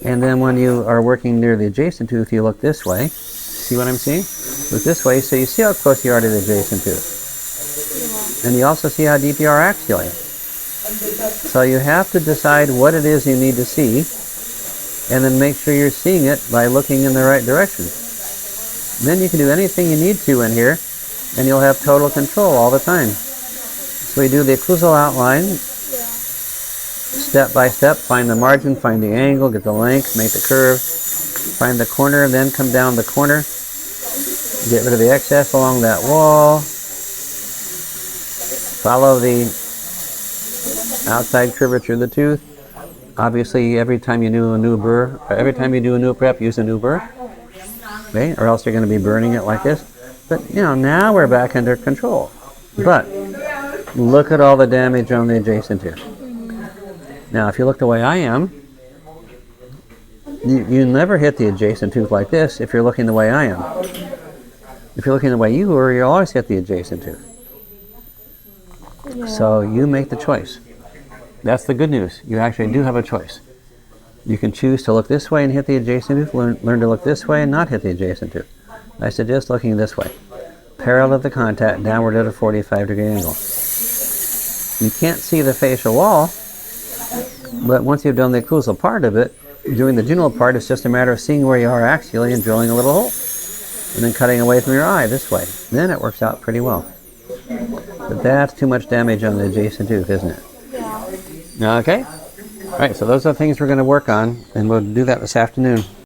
[SPEAKER 1] And then when you are working near the adjacent tooth, you look this way. See what I'm seeing? Look this way, so you see how close you are to the adjacent tooth. And you also see how deep you are axially. So you have to decide what it is you need to see, and then make sure you're seeing it by looking in the right direction. Then you can do anything you need to in here, and you'll have total control all the time. So we do the occlusal outline, step by step, find the margin, find the angle, get the length, make the curve, find the corner, then come down the corner, get rid of the excess along that wall, follow the outside curvature of the tooth. Obviously, every time you do a new burr, or every time you do a new prep, use a new burr, okay? Or else you're going to be burning it like this. But you know, now we're back under control. But look at all the damage on the adjacent tooth. Now, if you look the way I am, you never hit the adjacent tooth like this if you're looking the way I am. If you're looking the way you were, you always hit the adjacent tooth. So you make the choice. That's the good news. You actually do have a choice. You can choose to look this way and hit the adjacent tooth, learn to look this way and not hit the adjacent tooth. I suggest looking this way. Parallel to the contact, downward at a 45-degree angle. You can't see the facial wall, but once you've done the occlusal part of it, doing the gingival part is just a matter of seeing where you are axially and drilling a little hole. And then cutting away from your eye this way. Then it works out pretty well. But that's too much damage on the adjacent tooth, isn't it? Yeah. Okay? All right, so those are the things we're going to work on, and we'll do that this afternoon.